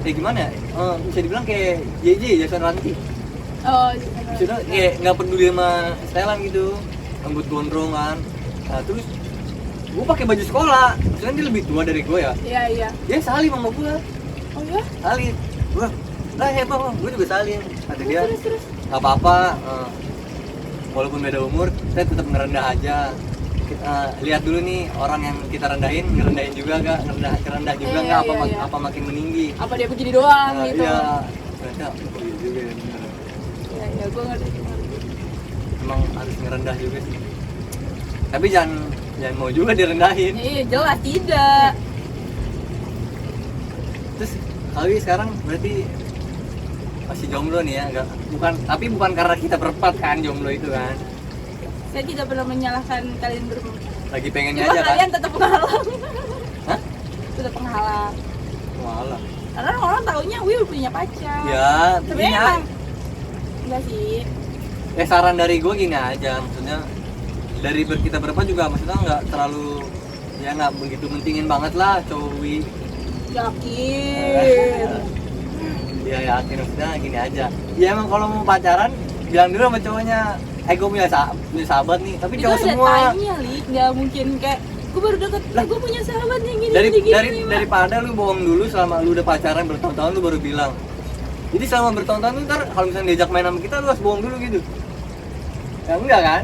gimana ya? Bisa dibilang kayak JJ Jason Ranti. Oh, Sudah kayak nggak peduli sama stylean gitu, rambut gondrong kan. Nah terus gue pakai baju sekolah, soalnya dia lebih tua dari gue ya. iya, iya. Dia salim sama gue, Oh ya? salim. Gue, lah hebat bang, gue juga salim. Kata dia, Terus. nggak apa-apa. Walaupun beda umur, saya tetap ngerendah aja. Lihat dulu nih orang yang kita rendahin, ngerendahin juga gak? Ngerendah juga Iya, nggak? iya. Apa makin meninggi? Apa dia begini doang Nah, gitu? Iya, ternyata oh, iya juga ya bener. Iya, gue ngerti. Emang harus ngerendah juga sih. Tapi jangan mau juga direndahin. Iya, jelas tidak. Terus Alwi sekarang berarti masih jomblo nih ya? Tapi bukan karena kita berempat kan jomblo itu kan? Saya tidak pernah menyalahkan kalian berdua. Lagi pengennya Cuma aja kan? kalian tetap penghalang. Hah? Tetap penghalang. Walah. Karena orang taunya Wih punya pacar. Ya, Sebenarnya gini emang aja. enggak sih. Saran dari gue gini aja, maksudnya dari kita berempat juga maksudnya nggak terlalu ya nggak begitu mentingin banget lah cowok. Yakin. Ya yakin, maksudnya gini aja. Ya emang kalau mau pacaran bilang dulu sama cowoknya, gue punya sahabat nih, tapi Itu cowok ada semua. time-nya, Li. Nggak mungkin kayak gue baru deket, gue punya sahabat yang gini Daripada lu bohong dulu selama lu udah pacaran bertahun-tahun lu baru bilang. Jadi selama bertahun-tahun tuh ntar kalau misalnya diajak main sama kita lu harus bohong dulu gitu. Ya enggak kan?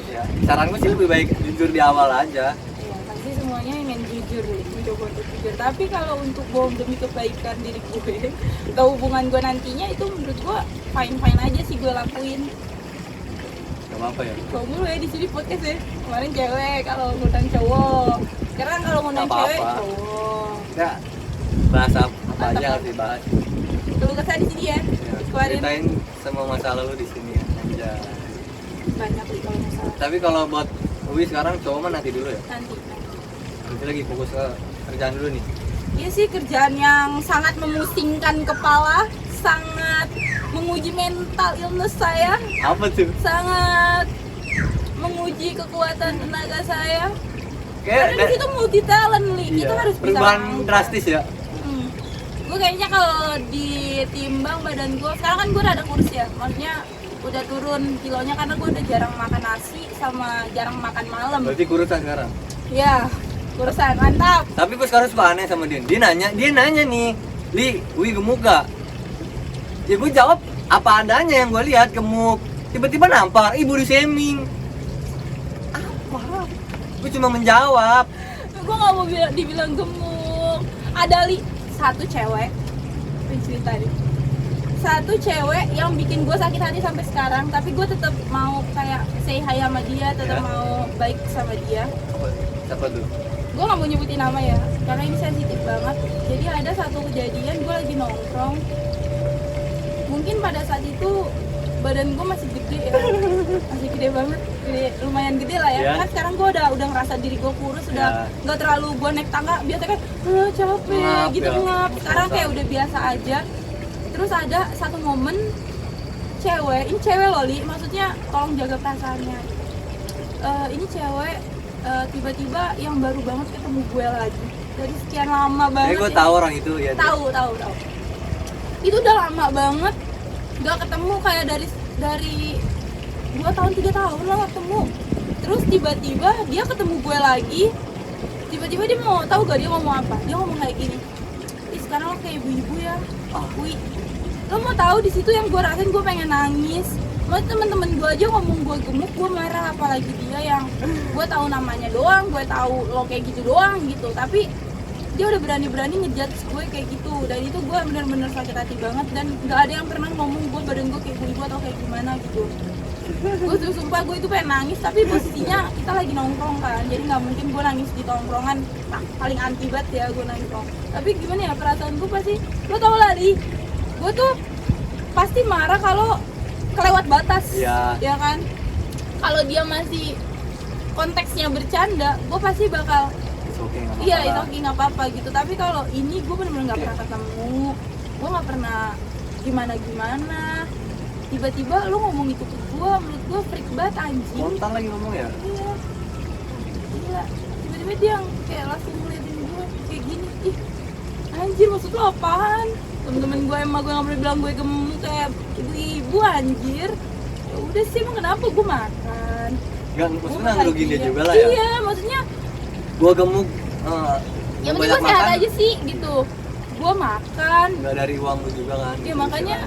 Ya, saran gue sih lebih baik jujur di awal aja. Iya, pasti semuanya ingin jujur, Li. Mencoba untuk jujur. Tapi kalau untuk bohong demi kebaikan diri gue, ke hubungan gue nantinya itu menurut gue fine-fine aja sih gue lakuin. Gak apa-apa ya. Cowok mulu ya di sini podcast ya. Kemarin cewek, kalau ngundang cowok. Sekarang kalau ngundang Nggak cewek, apa-apa. cowok. Ya, bahas apa Mantap, aja mantap. harus dibahas. Keluh kesah di sini ya. Ya, Keluarin ceritain semua masalah lu di sini ya. Aja. banyak nih kalau masalah. Tapi kalau buat Uwi sekarang cowok mah nanti dulu ya. Nanti. Nanti lagi fokus ke kerjaan dulu nih. Iya sih, kerjaan yang sangat memusingkan kepala, sangat menguji mental illness saya, Apa tuh? sangat menguji kekuatan tenaga saya. Kayak Karena di situ multi talent, Li. Kita harus bisa perubahan ngangkat. drastis ya. Gue kayaknya kalau ditimbang badan gue, sekarang kan gue rada kurus ya, maksudnya udah turun kilonya karena gue udah jarang makan nasi sama jarang makan malam. Berarti kurusan sekarang. Ya, kurusan, mantap. Tapi gue sekarang suka aneh sama dia. Dia nanya nih, Li, Uwi gemuk gak? Ya gue jawab apa adanya yang gue lihat, gemuk. Tiba-tiba nampar, body shaming. Apa? Gue cuma menjawab. Gue gak mau dibilang gemuk. Ada Li, satu cewek, ini cerita nih, satu cewek yang bikin gue sakit hati sampai sekarang, tapi gue tetap mau kayak say hi sama dia, tetap Ya. mau baik sama dia. Siapa tuh? Gue nggak mau nyebutin nama ya, karena ini sensitif banget. Jadi ada satu kejadian gue lagi nongkrong, mungkin pada saat itu badan gue masih gede ya, masih gede banget, lumayan gede lah ya. Ya. Kan sekarang gue udah ngerasa diri gue kurus, udah nggak terlalu gue naik tangga biasa kan capek Ngap gitu ya. ngap. Sekarang kayak udah biasa aja. Terus ada satu momen ini cewek loh Li, maksudnya tolong jaga perasaannya. Ini cewek tiba-tiba yang baru banget ketemu gue lagi dari sekian lama banget. Gue ya. tahu orang itu ya. Tahu. Itu udah lama banget nggak ketemu, kayak dari 2 tahun 3 tahun lah nggak ketemu. Terus tiba-tiba dia ketemu gue lagi, tiba-tiba dia mau tahu gak dia ngomong apa? Dia ngomong kayak gini, "Ih, sekarang lo kayak ibu-ibu ya." Wih, lo mau tahu di situ yang gue rasain, gue pengen nangis. Mau temen-temen gue aja ngomong gue gemuk, gue marah, apalagi dia yang gue tahu namanya doang, gue tahu lo kayak gitu doang gitu, tapi dia udah berani-berani ngejudge gue kayak gitu. Dan itu gue bener-bener sakit hati banget, dan nggak ada yang pernah ngomong gue badan gue kayak ibu atau kayak gimana gitu. Gue tuh sumpah gue itu pengen nangis, tapi posisinya kita lagi nongkrong kan, jadi nggak mungkin gue nangis di tongkrongan. Paling anti banget ya gue nangis nongkrong. Tapi gimana ya, perasaan gue pasti, lo tau lah Li, gue tuh pasti marah kalau kelewat batas. Iya. Ya kan, kalau dia masih konteksnya bercanda, gue pasti bakal iya itu oke nggak apa-apa gitu. Tapi kalau ini gue bener-bener nggak pernah ketemu, gue nggak pernah gimana, tiba-tiba lo ngomong itu ke gue, menurut gue freak banget anjing. Spontan lagi ngomong ya? Iya, gila. Tiba-tiba dia yang kayak langsung ngeliatin gue kayak gini, ih anjir maksud lo apaan? Temen-temen gue emang gue nggak boleh bilang gue gemuk kayak ibu-ibu anjir. Ya udah sih, emang kenapa gue makan? Nggak, maksudnya Gua ngerugiin dia bahagia. juga lah ya? Iya, maksudnya Gue gemuk, ya penting banyak gue sehat makan, aja sih gitu. Gue makan, nggak dari uang lu juga kan? ya makanya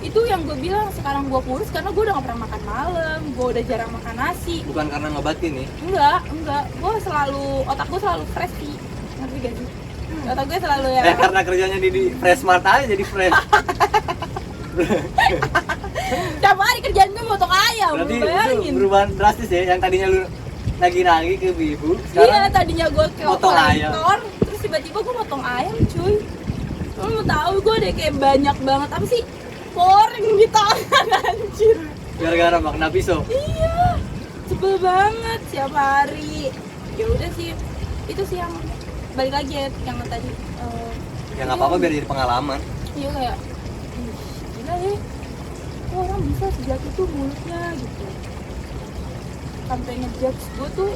itu yang gue bilang sekarang gue kurus karena gue udah gak pernah makan malam, gue udah jarang makan nasi. Bukan karena ngebatin nih? Enggak, gue selalu, otak gue selalu fresh sih, ngerti gak sih? Otak gue selalu ya Karena kerjanya di Fresh Mart aja jadi fresh. tiap hari kerjaan gue motong ayam, Berarti lu bayangin. itu perubahan drastis ya, yang tadinya lu nagi-nagi ke ibu, Iya, sekarang tadinya gue ke motong ayam. kolektor, terus tiba-tiba gue motong ayam cuy. Lo mau tahu gue deh kayak banyak banget apa sih koreng di tangan anjir. gara-gara makan pisau. Iya, sebel banget tiap hari. Ya udah sih, itu sih yang balik lagi ya yang tadi. Ya nggak apa-apa, biar jadi pengalaman. Iya kayak, "Ih, gila deh, kok orang bisa sejak itu mulutnya gitu." Sampai ngejudge gue tuh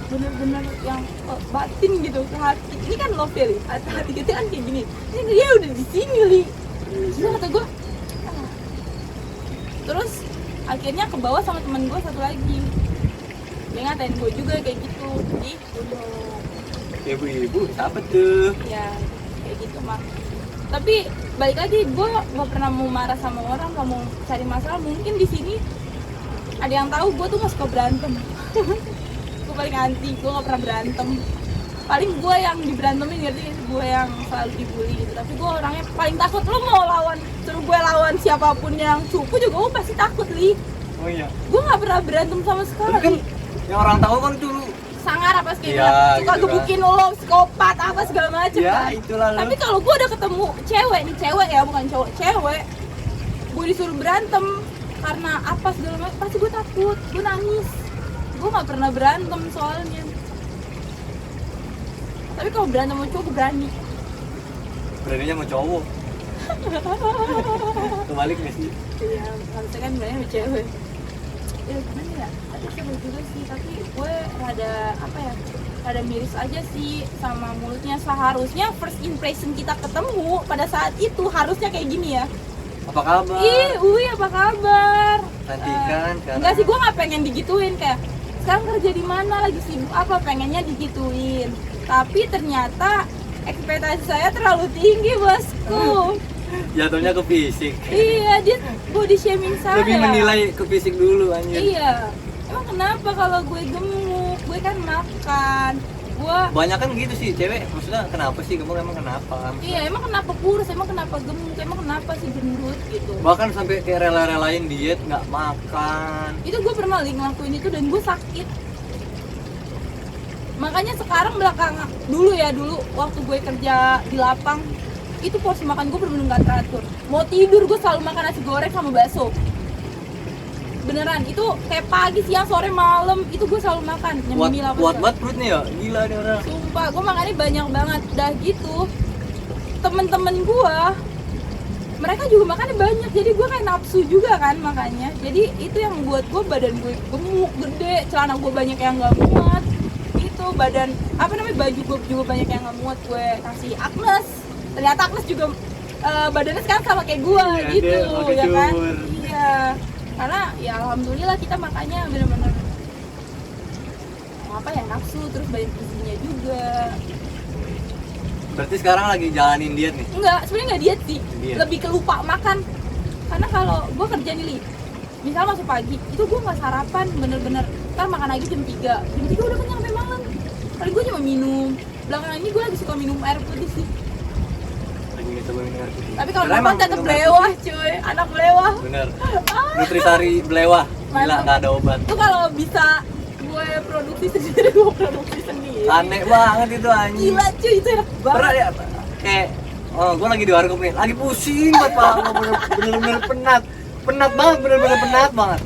bener-bener yang batin gitu ke hati. Ini kan love ya Li, hati kita kan kayak gini. Ini dia udah di sini Li. Terus kata gue, "Ah." Terus akhirnya ke bawah sama temen gue satu lagi. Dia ngatain gue juga kayak gitu. Ih, bodoh. Ibu-ibu, siapa tuh? Ya kayak gitu mah. Tapi balik lagi, gue gak pernah mau marah sama orang, gak mau cari masalah. Mungkin di sini ada yang tahu gue tuh gak suka berantem. Gue paling anti, gue gak pernah berantem. Paling gue yang diberantemin, ngerti gak sih? Gue yang selalu dibully gitu. Tapi gue orangnya paling takut. Lo mau suruh gue lawan siapapun yang cupu juga gue pasti takut Li. Oh iya. Gue gak pernah berantem sama Tapi kan sekali. yang orang tahu kan itu lu. Sangar apa segala Iya, suka gitu kan. gebukin lo, psikopat apa segala macem Ya kan. itulah lu. Tapi kalau gue udah ketemu cewek nih, cewek ya bukan cowok, cewek, gue disuruh berantem karena apa segala macam, pasti gue takut, gue nangis. Gue nggak pernah berantem soalnya. Tapi kalau berantem sama cowok gue berani. Beraninya mau cowok. Kebalik nggak sih? Iya, harusnya kan berani sama cewek. Ya gimana ya? Tapi seru juga sih, tapi gue rada apa ya? Rada miris aja sih sama mulutnya. Seharusnya first impression kita ketemu pada saat itu harusnya kayak gini ya. Apa kabar? Apa kabar? Cantikan, sekarang. Enggak sih, gue nggak pengen digituin kayak sekarang kerja di mana, lagi sibuk apa, pengennya digituin. Tapi ternyata ekspektasi saya terlalu tinggi bosku. Jatuhnya ke fisik. Iya, dia body shaming saya. Lebih menilai ke fisik dulu anjir. Iya. Emang kenapa kalau gue gemuk? Gue kan makan. Gua banyak kan gitu sih cewek, maksudnya kenapa sih gemuk, emang kenapa? iya, emang kenapa kurus, emang kenapa gemuk, emang kenapa sih gendut gitu. Bahkan sampai kayak rela-relain diet, nggak makan. Itu gue pernah ngelakuin itu dan gue sakit. Makanya sekarang belakangan dulu waktu gue kerja di lapang itu porsi makan gue bener-bener gak teratur. Mau tidur gue selalu makan nasi goreng sama bakso. Beneran, itu kayak pagi, siang, sore, malam itu gue selalu makan nyemil apa Kuat segala. banget perutnya ya, gila nih orang. Sumpah, gue makannya banyak banget. Udah gitu, temen-temen gue mereka juga makannya banyak, jadi gue kayak nafsu juga kan makannya. Jadi itu yang buat gue badan gue gemuk, gede, celana gue banyak yang gak muat. Itu badan, baju gue juga banyak yang gak muat. Gue kasih Agnes, ternyata Agnes juga badannya sekarang sama kayak gue Iya, gitu, dia pakai ya kan? jubur. Iya, karena ya alhamdulillah kita makannya bener-bener apa ya, nafsu, terus banyak gizinya juga. Berarti sekarang lagi jalanin diet nih. Enggak, sebenarnya nggak diet sih, Diet. lebih ke lupa makan. Karena kalau gue kerja nih, Li, misal masuk pagi, itu gue nggak sarapan, bener-bener ntar makan lagi jam 3 udah kenyang sampai malam. Kali gue cuma minum. Belakangan ini gue lagi suka minum air putih sih. Lagi coba minum air putih. Tapi kalau Karena makan emang tetap minum air belewah, cuy, anak belewah. putih. Bener. Nutrisari belewah. Gila, Mantap. nggak ada obat. Itu kalau bisa gue produksi sendiri, gue produksi sendiri. Aneh banget itu anjing. Gila cuy, itu enak Pernah banget. ya kayak gue lagi di warkop nih, lagi pusing banget Pak, bener-bener penat banget, bener-bener penat banget.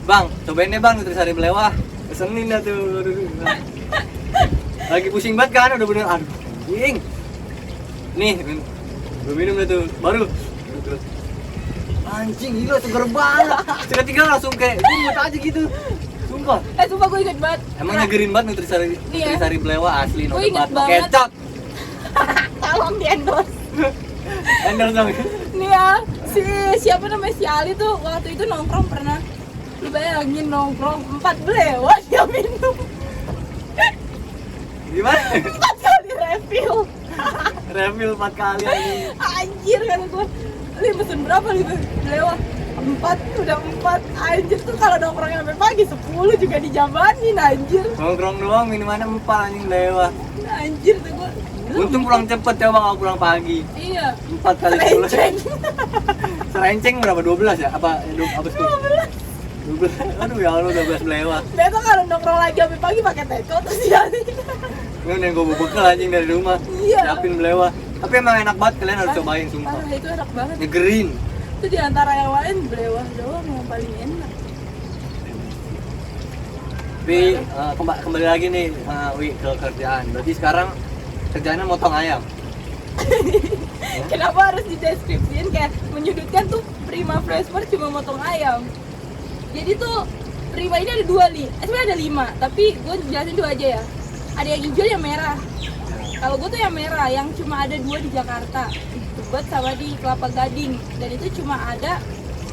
Bang, cobain deh bang nutrisari belewah, pesenin dah tuh. Lagi pusing banget kan, udah bener, aduh, anjing. Nih, gue minum dah tuh, baru. Anjing gila, seger banget. Seketika langsung kayak gue aja gitu, sumpah. Sumpah gue inget banget. Emang Nah, nyegerin banget Iya. nutrisari belewah asli, no Gue inget debat, banget. kecot. tolong di endorse. Endorse dong. Nih ya, siapa namanya, si Ali tuh waktu itu nongkrong pernah, dibayangin nongkrong 4 belewah dia minum Gimana? 4 kali refill. Refill 4 kali anjing. Anjir kata gue, Li pesen berapa Li belewah? 4, udah 4. Anjir tuh kalau nongkrongnya sampai pagi 10 juga dijabanin anjir. Nongkrong doang minumannya 4 anjing lewat. Anjir tuh gue. Untung pulang cepet coba kalau pulang pagi. Iya. 4 kali Lenceng. Serenceng berapa? 12 ya? Apa 12. Aduh ya Allah 12 lewat. Besok kalau nongkrong lagi sampai pagi pakai teko terus dia. Ini yang gue bekal anjing dari rumah. Iya. Siapin belewah. Tapi emang enak banget, kalian harus cobain sumpah. Parah, itu enak banget. Nyegerin. Itu di antara yang lain belewah doang yang paling enak. Tapi kembali lagi nih Wi ke kerjaan. Berarti sekarang kerjaannya motong ayam. Kenapa harus dideskripsiin kayak menyudutkan tuh Prima Freshmart cuma motong ayam? Jadi tuh Prima ini ada 2 nih, sebenarnya ada 5, tapi gue jelasin 2 aja ya. Ada yang hijau, yang merah. Kalau gue tuh yang merah, yang cuma ada 2 di Jakarta, di Tebet sama di Kelapa Gading. Dan itu cuma ada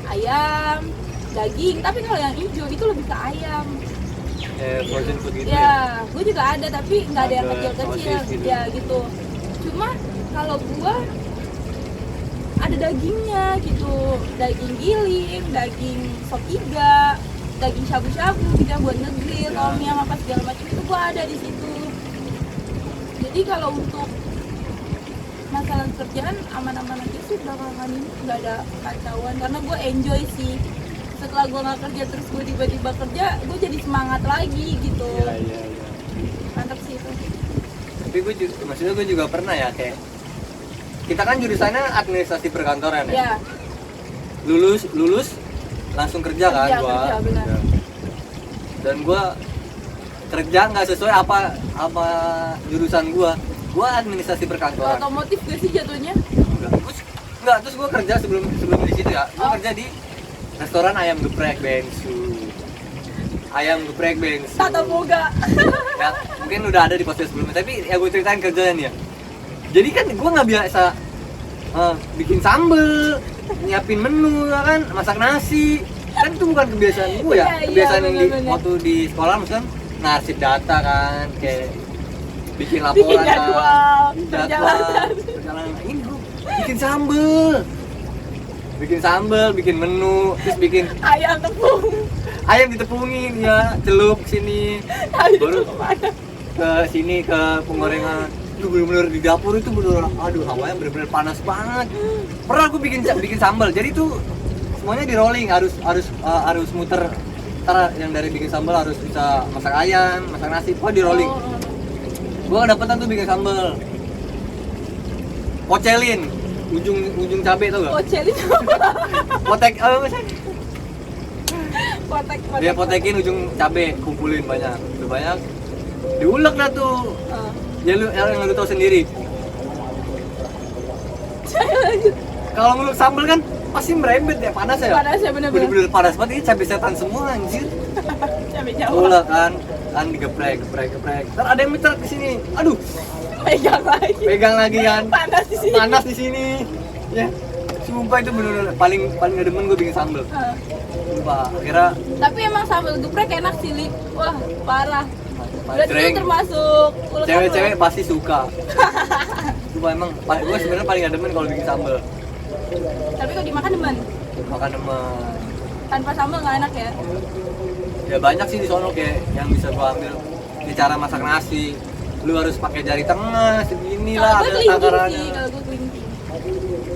ayam, daging. Tapi kalau yang hijau itu lebih ke ayam. Frozen food gitu ya. Ya, gue juga ada tapi nggak ada yang Ada kecil-kecil, sosis gitu. ya gitu. Cuma kalau gue ada dagingnya gitu, daging giling, daging sop iga, daging shabu-shabu juga buat ngegrill, Ya. tom yum apa segala macam itu gue ada di situ. Jadi kalau untuk masalah kerjaan aman-aman aja sih belakangan ini, nggak ada kacauan karena gue enjoy sih. Setelah gue nggak kerja terus gue tiba-tiba kerja, gue jadi semangat lagi gitu. Iya. Mantap sih itu. Tapi maksudnya gue juga pernah ya kayak kita kan jurusannya administrasi perkantoran ya. Ya, Lulus langsung kerja kan Kerja, gua. kerja, benar. Dan gua kerja nggak sesuai apa jurusan gua. Gua administrasi perkantoran. otomotif gak sih jatuhnya? Terus gua kerja sebelum di situ ya. Gua Oh. kerja di restoran ayam geprek bengsu. Ayam geprek bengsu. Tata boga. Ya, mungkin udah ada di podcast sebelumnya, tapi ya gue ceritain kerjaan ya. Jadi kan gue nggak biasa bikin sambel, nyiapin menu, ya kan, masak nasi. Kan itu bukan kebiasaan gue ya. Iya, Kebiasaan yang bener-bener. waktu di sekolah misalkan ngarsip data kan, kayak bikin Bikin laporan jadwal, kan, perjalanan. perjalanan. Ini gue bikin sambel, bikin menu, terus bikin Ayam tepung. ayam ditepungin ya, celup sini. Ayam Baru kemana? ke sini ke penggorengan. Itu bener-bener di dapur itu bener, aduh hawanya bener-bener panas banget. Pernah aku bikin sambal, jadi tuh semuanya di rolling, harus muter. Ntar yang dari bikin sambal harus bisa masak ayam, masak nasi, di rolling. Gua kedapetan tuh bikin sambal. Pocelin, ujung cabe tau gak? Pocelin Potek, potek dia potekin ujung cabe, kumpulin banyak, udah banyak, diulek dah tuh. Ya lu yang lu tahu sendiri. Kalau ngulek sambal kan pasti merembet ya, panas ya. Panas ya, bener-bener. Bener-bener panas banget, ini cabe setan semua anjir. Cabe Jawa. Ulek kan digeprek. Ntar ada yang muter ke sini. Aduh, pegang lagi kan. Panas di sini. Ya. Sumpah itu bener-bener paling gak demen gue bikin sambal. Sumpah, akhirnya tapi emang sambal geprek enak sih, Li. Wah, parah. Berarti Jreng. itu termasuk ulekan Cewek-cewek lo. pasti suka. Sumpah emang, gue sebenarnya paling gak demen kalau bikin sambal. Tapi kalau dimakan demen. Makan demen. Tanpa sambal nggak enak ya. Ya banyak sih di sono kayak yang bisa gua ambil. Di cara masak nasi, lu harus pakai jari tengah segini lah, Kalau ada gue kelinci takarannya. sih, kalau gue kelinci.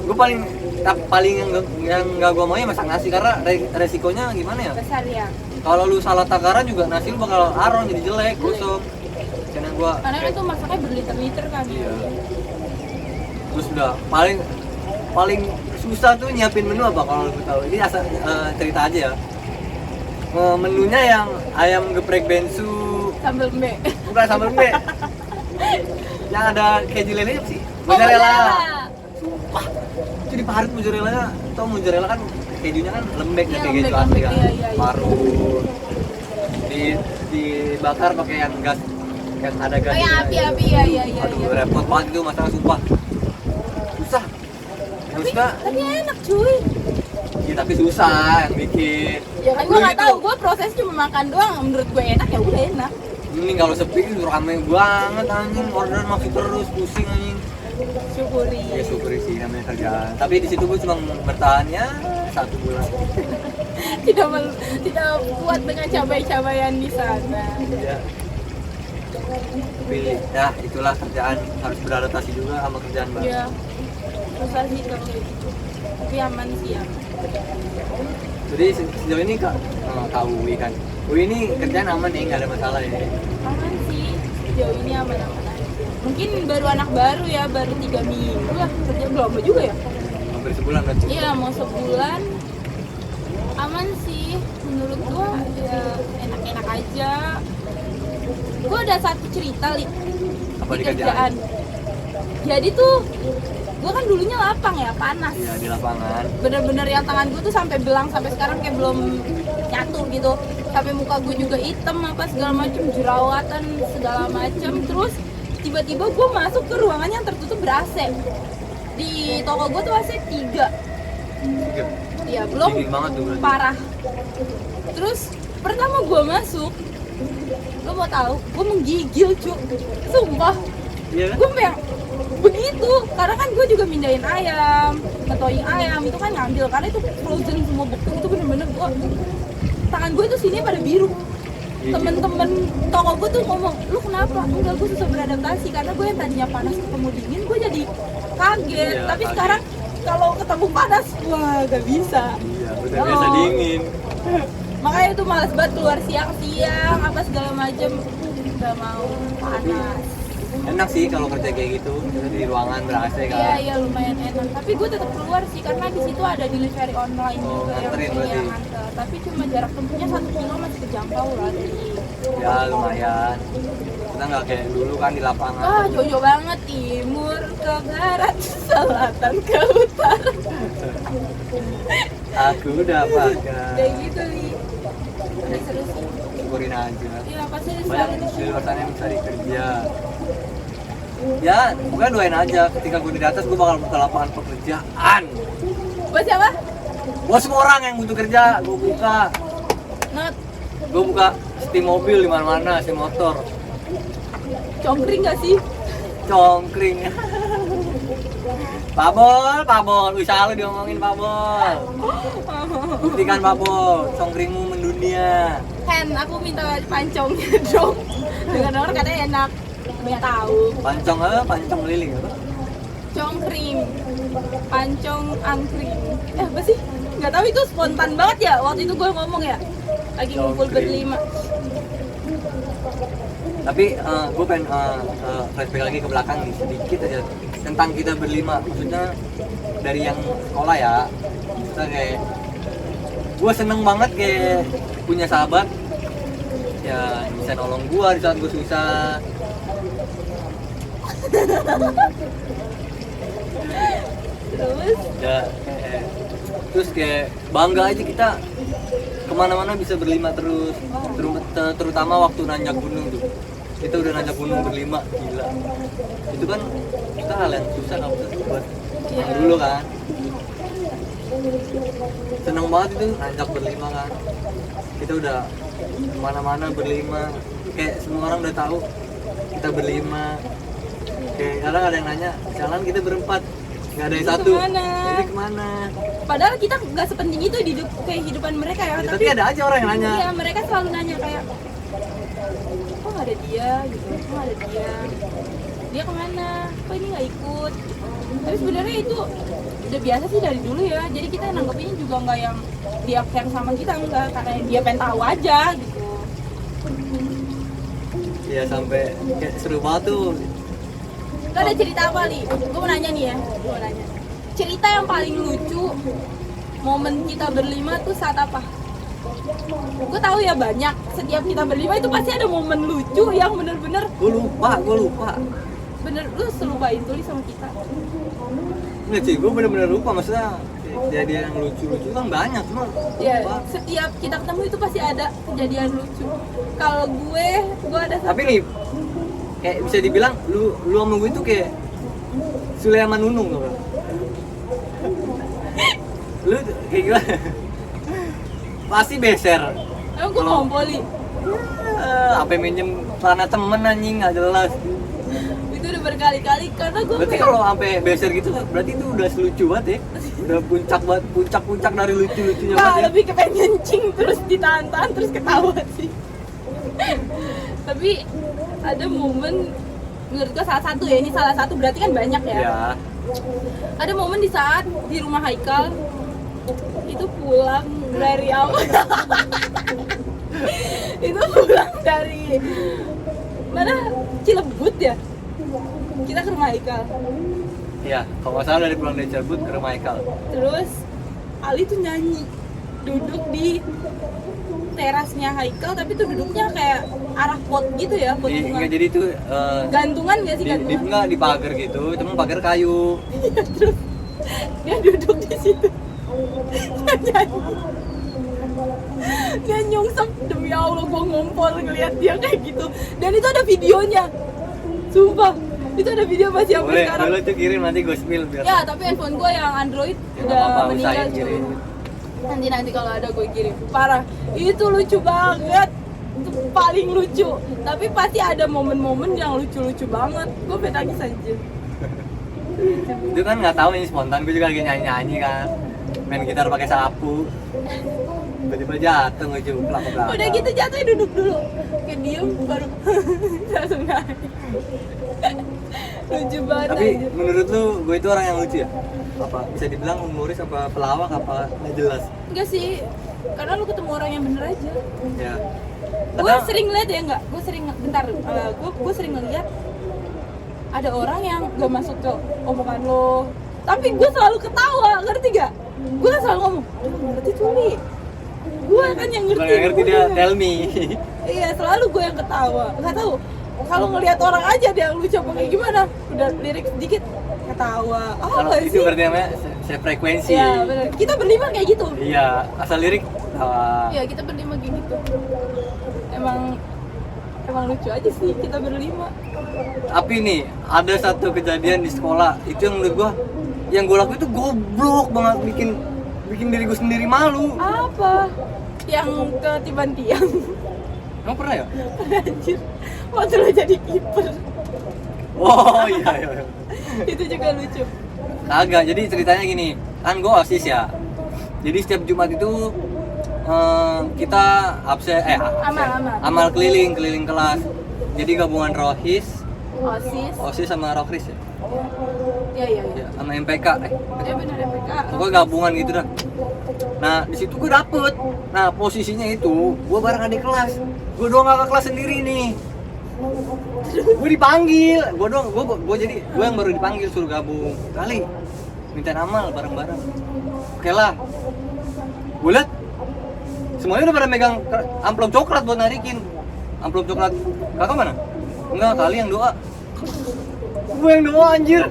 Gue paling yang nggak gua mau ya masak nasi karena resikonya gimana ya? Besar ya. Kalau lu salah takaran juga nasi lu bakal arong jadi jelek, gosong. Karena gua Karena kan itu masaknya berliter-liter kan. iya. Terus udah paling susah tuh nyiapin menu apa kalau lu tahu. Ini asal cerita aja ya. Menunya yang ayam geprek bensu, Sambal mbe. bukan sambal mbe. Yang ada keju lele apa sih? Oh, Mozzarella. Sumpah. Itu diparut mozzarellanya. Tau mozzarella kan kejunya kan lembek Iya, kayak keju lembek, asli kan. iya. Parut. Dibakar pakai yang gas, yang ada gas. Oh ya, api, iya. Aduh, repot banget itu masalah sumpah. Susah. Maksudnya, Tapi enak cuy. ya tapi susah yang bikin. Ya kan gue Udah nggak gitu, tahu, gue proses cuma makan doang. Menurut gue enak ya udah enak. Ini kalau sepi itu rame banget anjing, orderan masih terus pusing anjing. Syukuri. Ya syukuri sih namanya kerjaan. Tapi di situ gue cuma bertahannya 1 bulan. tidak kuat dengan cabai-cabaian di sana. Ya. Tapi ya itulah kerjaan, harus beradaptasi juga sama kerjaan baru. Iya. Susah sih kalau kayak gitu. Tapi aman sih ya. Jadi sejauh ini kak Uwi kan. Uwi ini kerjaan aman nih, nggak ada masalah ya. Aman sih. Sejauh ini aman-aman aja. Mungkin baru anak baru ya, baru 3 minggu lah. Kerja belum lama juga ya? Hampir sebulan berarti. Iya, mau sebulan. Aman sih. Menurut gua ya enak-enak aja. Gua ada satu cerita Li, Apa di di kerjaan? kerjaan. Jadi tuh gua kan dulunya lapang ya, panas. Iya di lapangan. Bener-bener yang tangan gue tuh sampai belang, sampai sekarang kayak belum nyatu gitu. Sampai muka gue juga hitam apa segala macem, jerawatan segala macem. Terus tiba-tiba gue masuk ke ruangan yang tertutup ber-AC. Di toko gue tuh AC 3. Iya. Ya belum Dingin banget tuh berarti. parah. Terus pertama gue masuk, lo mau tahu, gue menggigil cu, sumpah. Iya kan? Gue kayak begitu, karena kan gue juga mindahin ayam, ngetoing ayam itu kan ngambil, karena itu frozen semua beku itu bener-bener gue, tangan gue tuh sini pada biru. Iya. Temen-temen toko gue tuh ngomong, lu kenapa? Enggak, gue susah beradaptasi karena gue yang tadinya panas ketemu dingin, gue jadi kaget. Iya, Tapi kaget. sekarang kalau ketemu panas, wah gak bisa. Iya, udah Oh. biasa dingin. Makanya itu males banget keluar siang-siang apa segala macem, gak mau panas. Enak sih kalau kerja kayak gitu, di ruangan ber-AC kan. Iya lumayan enak. Tapi gue tetap keluar sih karena di situ ada delivery online Oh, juga yang nganterin punya berarti. yang nganter. Tapi cuma jarak tempuhnya 1 kilo masih kejangkau lah dari. Ya lumayan. Kita nggak kayak dulu kan di lapangan. Wah jauh banget, timur ke barat, selatan ke utara. Aku udah pakai. Kayak gitu nih. Tapi seru sih. Syukurin aja. Iya pasti Banyak selalu di luar sana yang bisa dikerja. Ya, bukan doain aja. Ketika gue di atas, gue bakal buka lapangan pekerjaan. Buat siapa? Buat semua orang yang butuh kerja, gue buka. Not Gue buka steam mobil di mana-mana, steam motor, congkring gak sih? congkring. Pabol, usaha lu diomongin Pabol. Buktikan Pabol, congkringmu mendunia. Hen, aku minta pancongnya dong. Dengar katanya enak. Nggak tahu. Pancong lili apa? Congkring, pancong angkring. Apa sih? Nggak tahu, itu spontan banget ya waktu itu gue ngomong ya. Lagi ngumpul Congkring. berlima. Tapi gue pengen flashback lagi ke belakang nih sedikit aja tentang kita berlima. Maksudnya dari yang sekolah ya, kita kayak gue seneng banget kayak punya sahabat ya bisa nolong gue di saat gue susah. Terus Ya terus kayak bangga aja kita kemana-mana bisa berlima terus. Terutama waktu nanjak gunung tuh, kita udah nanjak gunung berlima, gila itu kan kita hal yang susah nggak bisa buat yang dulu kan. Seneng banget itu nanjak berlima kan, kita udah kemana-mana berlima, kayak semua orang udah tahu kita berlima. Kayak kadang ada yang nanya jalan kita berempat, nggak ada yang Itu satu kemana? ini kemana. padahal kita nggak sepenting itu di kehidupan mereka ya, Ya, tapi tapi ada aja orang yang nanya. iya, mereka selalu nanya kayak kok nggak ada dia gitu, kok nggak ada dia kemana, kok ini nggak ikut. Tapi sebenarnya itu udah biasa sih dari dulu ya, jadi kita nanggepinnya juga nggak yang dia yang sama kita, enggak, karena dia pengen tahu aja gitu. Iya sampai kayak seru banget tuh. Lo ada cerita apa Li? Gue mau nanya nih ya, gue mau nanya cerita yang paling lucu momen kita berlima tuh saat apa? Gue tahu ya banyak, setiap kita berlima itu pasti ada momen lucu yang bener-bener Gue lupa bener lu selupain tulis sama kita. nggak sih, gue bener-bener lupa. Maksudnya kejadian yang lucu-lucu kan banyak, cuma Ya, lupa. setiap kita ketemu itu pasti ada kejadian lucu. Kalau gue ada satu. Tapi nih kayak bisa dibilang lu sama gue itu kayak Sulaiman Nunung tuh bro. Lu kayak gimana? Pasti beser. Emang gue Kalau- ngompoli. Apa minjem celana temen anjing nggak jelas. Itu udah berkali-kali karena gue Berarti kayak kalau sampai beser gitu berarti itu udah lucu banget ya. Udah puncak dari lucu-lucunya nggak, banget ya. lebih ke pengen ngencing terus ditahan-tahan terus ketawa sih. Tapi ada momen menurut gue salah satu ya, ini salah satu berarti kan banyak ya. Ya. Ada momen di saat di rumah Haikal itu pulang dari awal. Itu pulang dari mana, Cilebut ya, kita ke rumah Haikal. Iya, kalau nggak salah dari pulang dari Cirebut ke rumah Haikal. Terus Ali tuh nyanyi duduk di terasnya Haikal, tapi tuh duduknya kayak arah pot gitu ya, pot bunga. Nggak, jadi itu Gantungan gak sih, gantungan? nggak di pagar gitu, cuma pagar kayu. Terus dia duduk di situ. Dia nyanyi. Dia nyungsep, demi Allah gua ngompol ngeliat dia kayak gitu. Dan itu ada videonya. Sumpah, itu ada video masih sampai Boleh, sekarang. boleh tuh kirim nanti gue spill biar. Ya, tapi handphone gua yang Android Ya, udah nggak apa-apa, meninggal usahain cuy. kirim. Nanti kalau ada gue kirim. Parah, itu lucu banget. Itu paling lucu. Tapi pasti ada momen-momen yang lucu-lucu banget. Gue pengen nangis aja. Itu kan nggak tahu ini spontan, gue juga lagi nyanyi kan, main gitar pakai sapu, tiba-tiba jatuh ngeju belakang. Udah gitu jatuhnya duduk dulu, kayak diem baru langsung naik. Lucu banget. Tapi anjir. menurut lu gue itu orang yang lucu ya? Apa bisa dibilang humoris, apa pelawak, apa nggak jelas? Enggak sih, karena lu ketemu orang yang bener aja. Ya. Gue Karena- sering lihat ya, enggak, gue sering bentar, gue sering ngeliat ada orang yang gak masuk ke omongan lo, tapi gue selalu ketawa, ngerti gak? Gue kan selalu ngomong, "Aduh, ngerti tuh Li, gue kan yang ngerti." Bukan yang ngerti, gua dia yang- tell me. Iya, selalu gue yang ketawa. Nggak tahu, kalau ngelihat orang aja dia yang lucu apa kayak gimana, udah lirik sedikit ketawa. Kalau Apa itu sih? berarti namanya sefrekuensi. Iya benar. Kita berlima kayak gitu. Iya, asal lirik Iya, kita berlima kayak gitu. Emang lucu aja sih kita berlima. Tapi nih, ada satu kejadian di sekolah itu yang menurut gua, yang gua lakuin itu goblok banget, bikin diri gua sendiri malu. Apa? Yang ketiban tiang. Emang pernah ya? Anjir. Waktu lo jadi kiper. Oh iya iya. Itu juga lucu. Kagak, jadi ceritanya gini, kan gua OSIS ya. Jadi setiap Jumat itu kita amal keliling kelas. jadi gabungan Rohis, OSIS. sama Rokris ya. Iya. Ya, sama MPK. Ya benar MPK. Pokoknya gabungan gitu dah. Nah di situ gue dapet. Nah posisinya itu gue bareng adik kelas. Gue doang kakak kelas sendiri nih. Gue dipanggil. Gue jadi gue yang baru dipanggil suruh gabung. Kali minta amal bareng-bareng. Oke lah. Gue liat semuanya udah pada megang amplop coklat buat narikin. Amplop coklat. Kakak mana? Enggak, kali yang doa. Gue yang doa anjir.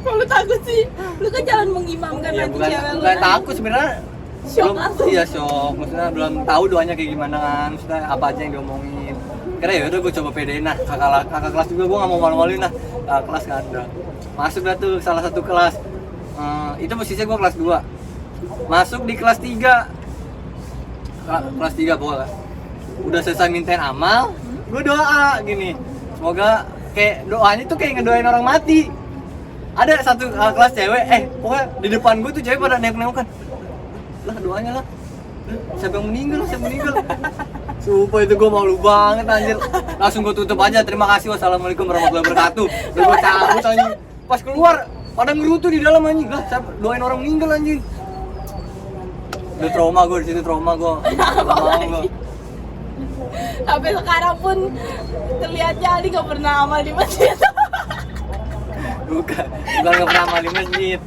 Kok lu takut sih? Lu kan jangan mengimamkan Ya nanti bukan, cewek lu. bukan takut sebenarnya. Shock Belum, langsung. iya shock. Maksudnya belum tahu doanya kayak gimana kan. Maksudnya apa aja yang diomongin. Kira ya udah gue coba pedein nah. Kakak kelas juga gue nggak mau malu-maluin nah. Kakak kelas kan ada. Masuk dah tuh salah satu kelas. Itu posisinya gue kelas 2. Masuk di kelas 3. Kelas 3 pokoknya. Udah selesai mintain amal, gue doa gini. Semoga kayak doanya tuh kayak ngedoain orang mati. Ada satu kelas cewek, pokoknya di depan gue tuh cewek pada nengok-nengokan. Lah doanya lah. Siapa yang meninggal? Sumpah itu gue malu banget anjir. Langsung gue tutup aja. Terima kasih. Wassalamualaikum warahmatullahi wabarakatuh. Udah gue cabut anjing. Pas keluar pada ngerutu di dalam anjing. Lah siapa doain orang meninggal anjing. Udah trauma gue di situ, trauma gue. Gak mau gue. Sampai sekarang pun terlihatnya Ali gak pernah amal di masjid. Bukan gak pernah amal di masjid.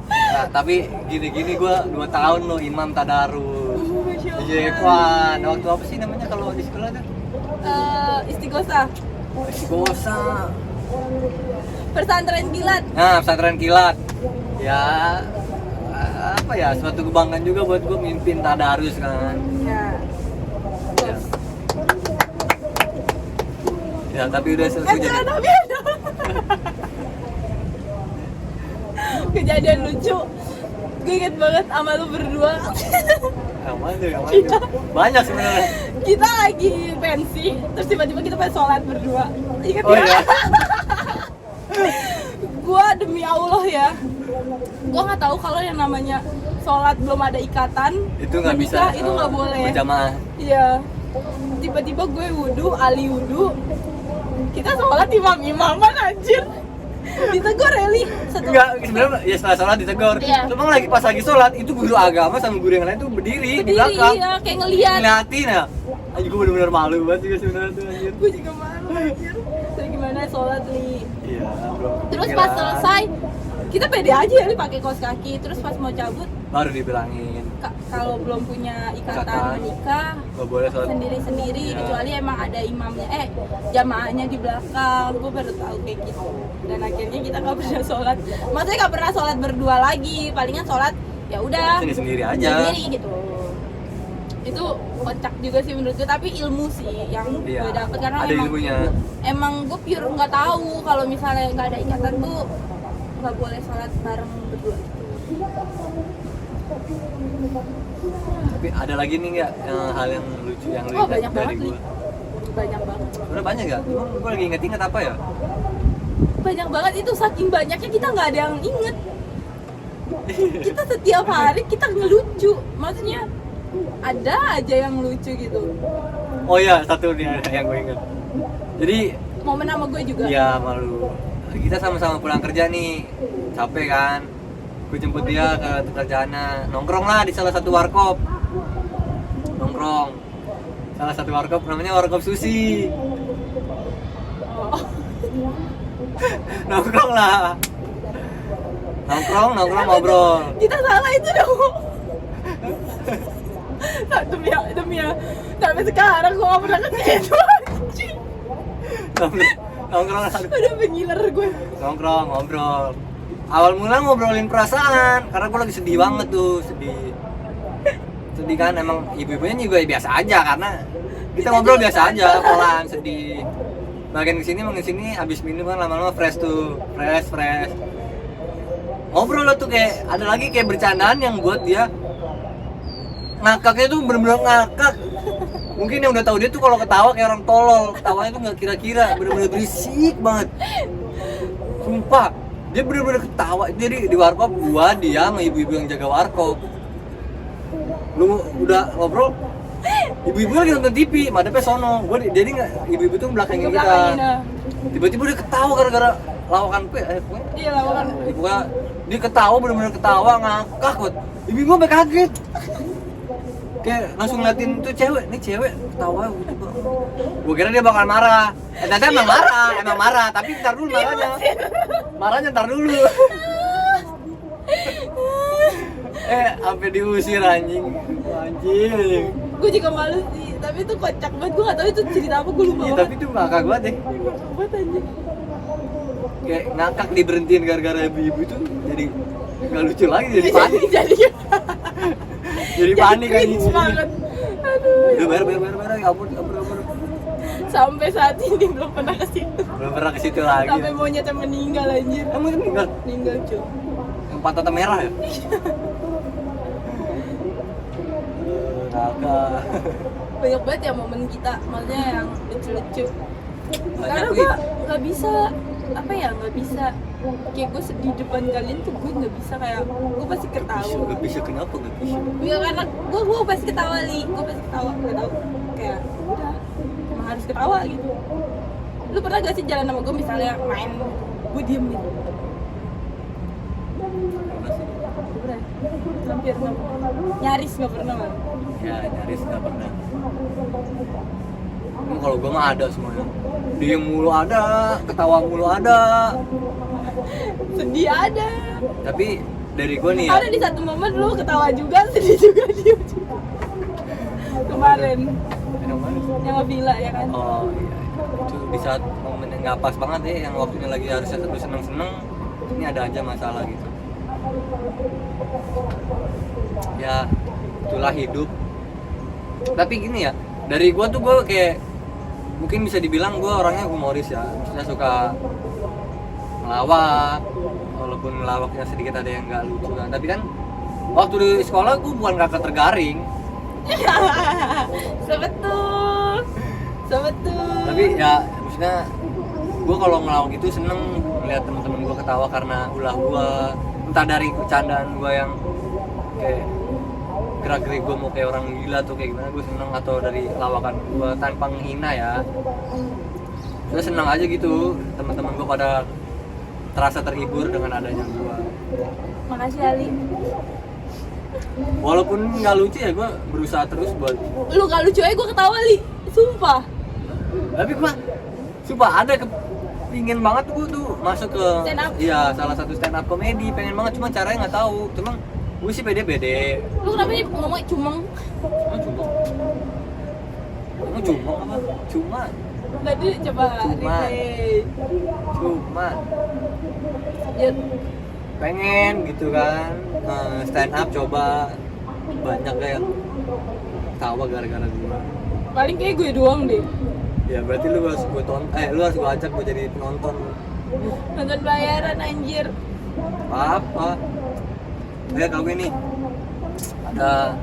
Nah, tapi gini-gini gue 2 tahun loh imam tadarus. Di Jepan. Waktu apa sih namanya kalau di sekolah tuh? Istighosah. Istighosah. Pesantren kilat. Nah, pesantren kilat. Ya apa ya, suatu kebanggaan juga buat gue mimpin tadarus kan. Ya. Ya, tapi udah selesai jadi. Kejadian lucu. Gue inget banget sama lu berdua. Yang mana? Banyak sebenarnya. Kita lagi pensi, terus tiba-tiba kita pengen sholat berdua. Ingat Oh ya? iya. Gua demi Allah ya, gua nggak tahu kalau yang namanya sholat belum ada ikatan Itu nggak bisa. menikah, itu nggak boleh. Berjamaah. Iya. Tiba-tiba gue wudhu, Ali wudhu, kita sholat imam-imaman anjir. Ditegur Eli satu. Enggak, sebenarnya ya setelah sholat ditegur. Iya. Cuma lagi pas lagi sholat itu guru agama sama guru yang lain tuh berdiri di belakang. Iya, kayak ngeliat. Ngeliatin ya. Anjir gue bener-bener malu banget juga sebenarnya tuh anjir. Gue juga malu anjir. Terus gimana sholat Li? Iya, belum. Terus pas selesai, kita pede aja ya Li pakai kaos kaki. Terus pas mau cabut, Baru dibilangin kalau belum punya ikatan Ikatan. menikah gak boleh sholat. sendiri-sendiri, Ya. kecuali emang ada imamnya, jamaahnya di belakang. Gue baru tahu kayak gitu. Dan akhirnya kita nggak pernah sholat. Maksudnya nggak pernah sholat berdua lagi. Palingan sholat ya udah Sendiri-sendiri aja. sendiri gitu. Itu kocak juga sih menurut gue, tapi ilmu sih yang Iya, gue dapet karena ada ilmunya. emang gue pure nggak tahu kalau misalnya nggak ada ikatan tuh nggak boleh sholat bareng berdua gitu. Tapi ada lagi nih nggak hal yang lucu yang lu Oh, ingat banyak dari banget, Li. gua? Banyak banget. Udah banyak gak? Gue lagi inget-inget apa ya? Banyak banget, itu saking banyaknya kita nggak ada yang inget. Kita setiap hari kita ngelucu, maksudnya ada aja yang lucu gitu. Oh iya, satu nih ada yang gue inget. Jadi Momen sama gue juga. ya malu. Kita sama-sama pulang kerja nih, capek kan? Gue jemput dia ke kerjaannya, nongkrong lah di salah satu warkop. Nongkrong, salah satu warkop namanya warkop sushi. Oh. Nongkrong lah, nongkrong ngobrol. Kita salah itu dong. Nah, demi ya, sampai sekarang gue gak pernah kesitu anjing. Nongkrong Udah pengiler gue. nongkrong ngobrol. Awal mula ngobrolin perasaan karena gue lagi sedih banget tuh, sedih kan. Emang ibu-ibunya juga biasa aja karena kita ngobrol biasa aja, pelan sedih. Makin kesini habis minum kan lama-lama fresh tuh, fresh. Ngobrol lah tuh kayak ada lagi kayak bercandaan yang buat dia ngakaknya tuh bener-bener ngakak. Mungkin yang udah tahu dia tuh kalau ketawa kayak orang tolol, ketawanya tuh nggak kira-kira, bener-bener berisik banget. Sumpah, dia bener-bener ketawa. Jadi di warkop gua, dia sama ibu-ibu yang jaga warkop. Lu udah ngobrol, ibu-ibu lagi nonton TV, madepnya sono. Jadi nggak, ibu-ibu tuh belakangin kita. Belakangin, nah. Tiba-tiba dia ketawa gara-gara lawakan gue. Iya lawakan. Ibu dia ketawa, bener-bener ketawa ngakak buat. Ibu-ibu sampai kaget. Kayak langsung ngeliatin tuh cewek, nih cewek ketawa gitu. Gue kira dia bakal marah. Ternyata emang marah, tapi ntar dulu marahnya. Marahnya ntar dulu. Sampai diusir anjing. Anjing. Gue juga malu sih, tapi itu kocak banget. Gue gak tahu itu cerita apa, gue lupa Iya, banget. tapi itu ngakak banget deh. Ngakak banget anjing. Kayak ngakak diberhentiin gara-gara ibu-ibu tuh jadi nggak lucu lagi, jadi panik. Jadi panik kan cringe banget. Aduh. Udah bayar, kabur. Sampai saat ini belum pernah ke situ. Belum pernah ke situ lagi. Sampai monyetnya meninggal anjir. Emang itu meninggal? Meninggal cuy. Yang patah merah ya? Kakak. Banyak banget ya momen kita, maksudnya yang lucu-lucu. Karena Banyak, gue nggak bisa, apa ya, nggak bisa. Kayak gue di depan kalian tuh gue nggak bisa, kayak gue pasti ketawa. Gak bisa, kenapa gak bisa? Ya karena gue pasti ketawa li, gue pasti ketawa, nggak tahu. Kayak udah, emang harus ketawa gitu. Lu pernah gak sih jalan sama gue misalnya main, gue diem gitu? Pernah sih. Pernah? Hampir nggak pernah. Nyaris nggak pernah kan? Ya nyaris gak pernah. Kalau gue mah ada semuanya. Diem mulu ada, ketawa mulu ada. Sedih ada. Tapi dari gue nih ya. Ada di satu momen lu ketawa juga, sedih juga, diem juga. Kemarin Yang mana? yang nge-villa ya kan? Oh iya. Itu di saat momen yang nggak pas banget ya, yang waktunya lagi harusnya terus seneng-seneng, ini ada aja masalah gitu. Ya itulah hidup. Tapi gini ya, dari gue tuh gue kayak mungkin bisa dibilang gue orangnya humoris ya, maksudnya suka ngelawak, walaupun ngelawaknya sedikit ada yang nggak lucu kan. Tapi kan waktu di sekolah gue bukan kakak tergaring. Sebetul. Tapi ya maksudnya gue kalau ngelawak itu seneng melihat teman-teman gue ketawa karena ulah gue, entah dari bercandaan gue yang kayak gerak-gerik gue mau kayak orang gila tuh kayak gimana, gue seneng, atau dari lawakan gue tanpa menghina ya, gue seneng aja gitu teman-teman gue pada terasa terhibur dengan adanya gue. Makasih Ali. Walaupun nggak lucu ya gue berusaha terus buat. Lu gak lucu aja gue ketawa li, sumpah. Tapi gue sumpah ada pingin banget gue tuh masuk ke Stand up? Iya, salah satu stand up komedi, pengen banget, cuma caranya nggak tahu. Cuma gue sih pede-pede. Lu kenapa sih ngomongnya cumeng? Emang cuma apa? Cuma Tadi coba Cuma. replay. cuma Ya, pengen gitu kan, stand up, coba banyak kayak tawa gara-gara gue. paling kayak gue doang deh. Ya berarti lu harus gue lu harus gue ajak gue jadi penonton. Nonton bayaran anjir. Apa? Kalau gue nih ada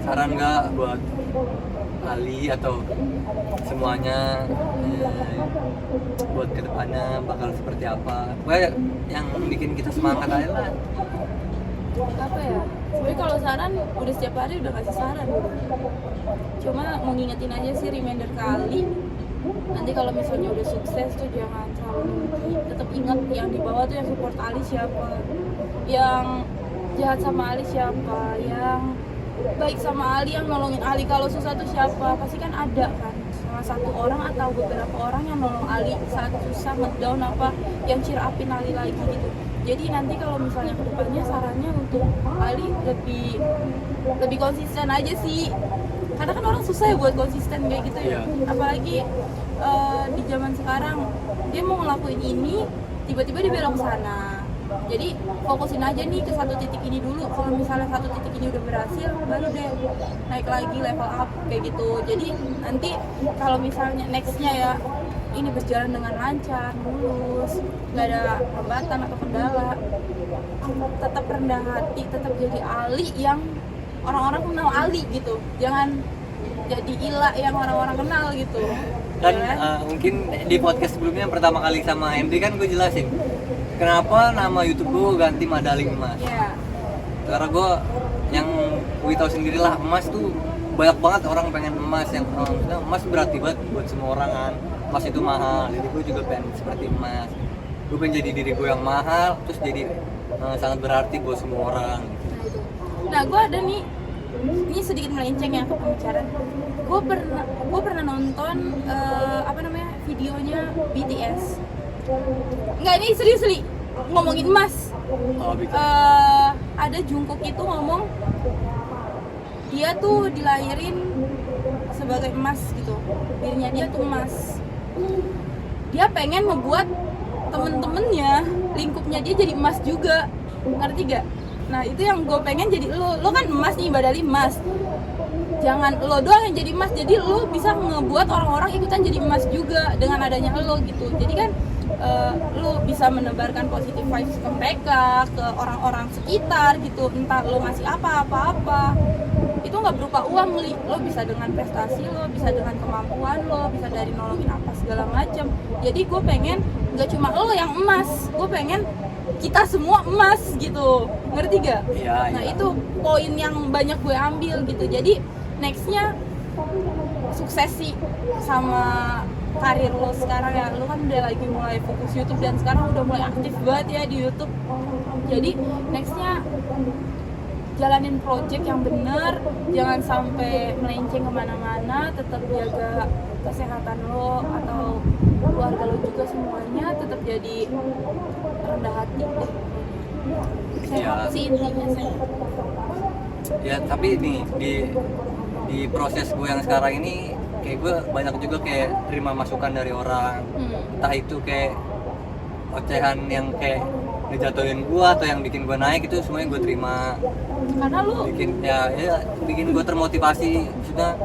saran nggak buat Ali atau semuanya, buat kedepannya bakal seperti apa? Pokoknya yang bikin kita semangat aja lah. Apa ya? Sebenernya kalau saran udah setiap hari udah kasih saran. Cuma mau ngingetin aja sih, reminder kali. Nanti kalau misalnya udah sukses tuh jangan terlalu nunggu. Tetap ingat yang di bawah tuh yang support Ali siapa, yang jahat sama Ali siapa, yang baik sama Ali, yang nolongin Ali kalau susah tuh siapa. Pasti kan ada kan salah satu orang atau beberapa orang yang nolong Ali saat susah, ngedown apa, yang cheer upin Ali lagi gitu. Jadi nanti kalau misalnya kedepannya sarannya untuk Ali lebih konsisten aja sih, karena kan orang susah ya buat konsisten kayak gitu ya. Apalagi di zaman sekarang dia mau ngelakuin ini tiba-tiba dia belok sana. Jadi fokusin aja nih ke satu titik ini dulu. Kalau misalnya satu titik ini udah berhasil, baru deh naik lagi, level up kayak gitu. Jadi nanti kalau misalnya nextnya ya ini berjalan dengan lancar, mulus, nggak ada hambatan atau kendala, tetap rendah hati, tetap jadi Ali yang orang-orang kenal Ali gitu. Jangan jadi Ila yang orang-orang kenal gitu. Kan Ya. mungkin di podcast sebelumnya yang pertama kali sama Henry kan gue jelasin kenapa nama YouTube gue ganti Madaling Emas. Ya. Karena gue yang gue tahu sendirilah, emas tuh banyak banget orang pengen emas yang maksudnya emas berarti banget buat semua orang kan, emas itu mahal, jadi gue juga pengen seperti emas, gue pengen jadi diri gue yang mahal terus jadi sangat berarti buat semua orang. Nah gue ada nih, ini sedikit melenceng ya ke pembicaraan. Gue pernah nonton videonya BTS. Enggak, ini serius li, ngomongin emas. Ada Jungkook itu ngomong dia tuh dilahirin sebagai emas gitu, dirinya dia tuh emas. Dia pengen ngebuat temen-temennya, lingkupnya dia jadi emas juga, ngerti gak? Nah itu yang gue pengen jadi lo kan emas nih, Badali emas. Jangan lo doang yang jadi emas, jadi lo bisa ngebuat orang-orang ikutan jadi emas juga dengan adanya lo gitu. Jadi kan lo bisa menebarkan positive vibes ke mereka, ke orang-orang sekitar gitu. Entah lo ngasih apa-apa, itu nggak berupa uang li, lo bisa dengan prestasi lo, bisa dengan kemampuan lo, bisa dari nolongin apa segala macam. Jadi gue pengen nggak cuma lo yang emas, gue pengen kita semua emas gitu, ngerti gak? Iya, nah iya. itu poin yang banyak gue ambil gitu. Jadi nextnya sukses sih sama karir lo sekarang ya. Lo kan udah lagi mulai fokus YouTube dan sekarang udah mulai aktif banget ya di YouTube. Jadi nextnya jalanin project yang bener, jangan sampai melenceng kemana-mana, tetap jaga kesehatan lo atau keluarga lo juga, semuanya tetap jadi rendah hati deh. Sehat sih intinya, sehat. Ya tapi nih di proses gue yang sekarang ini kayak gue banyak juga kayak terima masukan dari orang, entah itu kayak ocehan yang kayak ngejatuhin gue atau yang bikin gue naik, itu semuanya gue terima. Karena lu bikin bikin gue termotivasi. Maksudnya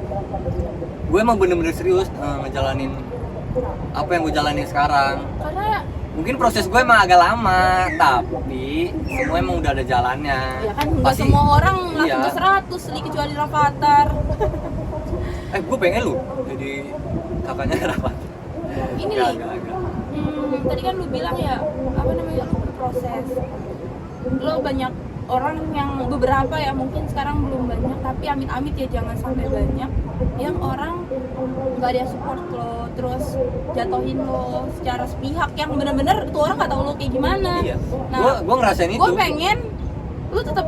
gue emang bener-bener serius ngejalanin apa yang gue jalanin sekarang. karena Mungkin proses gue emang agak lama, tapi semua emang udah ada jalannya. ya kan nggak semua orang langsung iya. ke 100 li, kecuali Rafathar. Gue pengen lu jadi kakaknya Rafathar. Ini Enggak, li, enggak. tadi kan lu bilang ya, apa namanya, lu berproses. Lo banyak orang yang beberapa ya, mungkin sekarang belum banyak, tapi amit-amit ya jangan sampai banyak yang orang nggak ada support lo, terus jatuhin lo secara sepihak, yang bener-bener tuh orang nggak tahu lo kayak gimana. Iya. Nah, Gue ngerasain itu. gue pengen lu tetap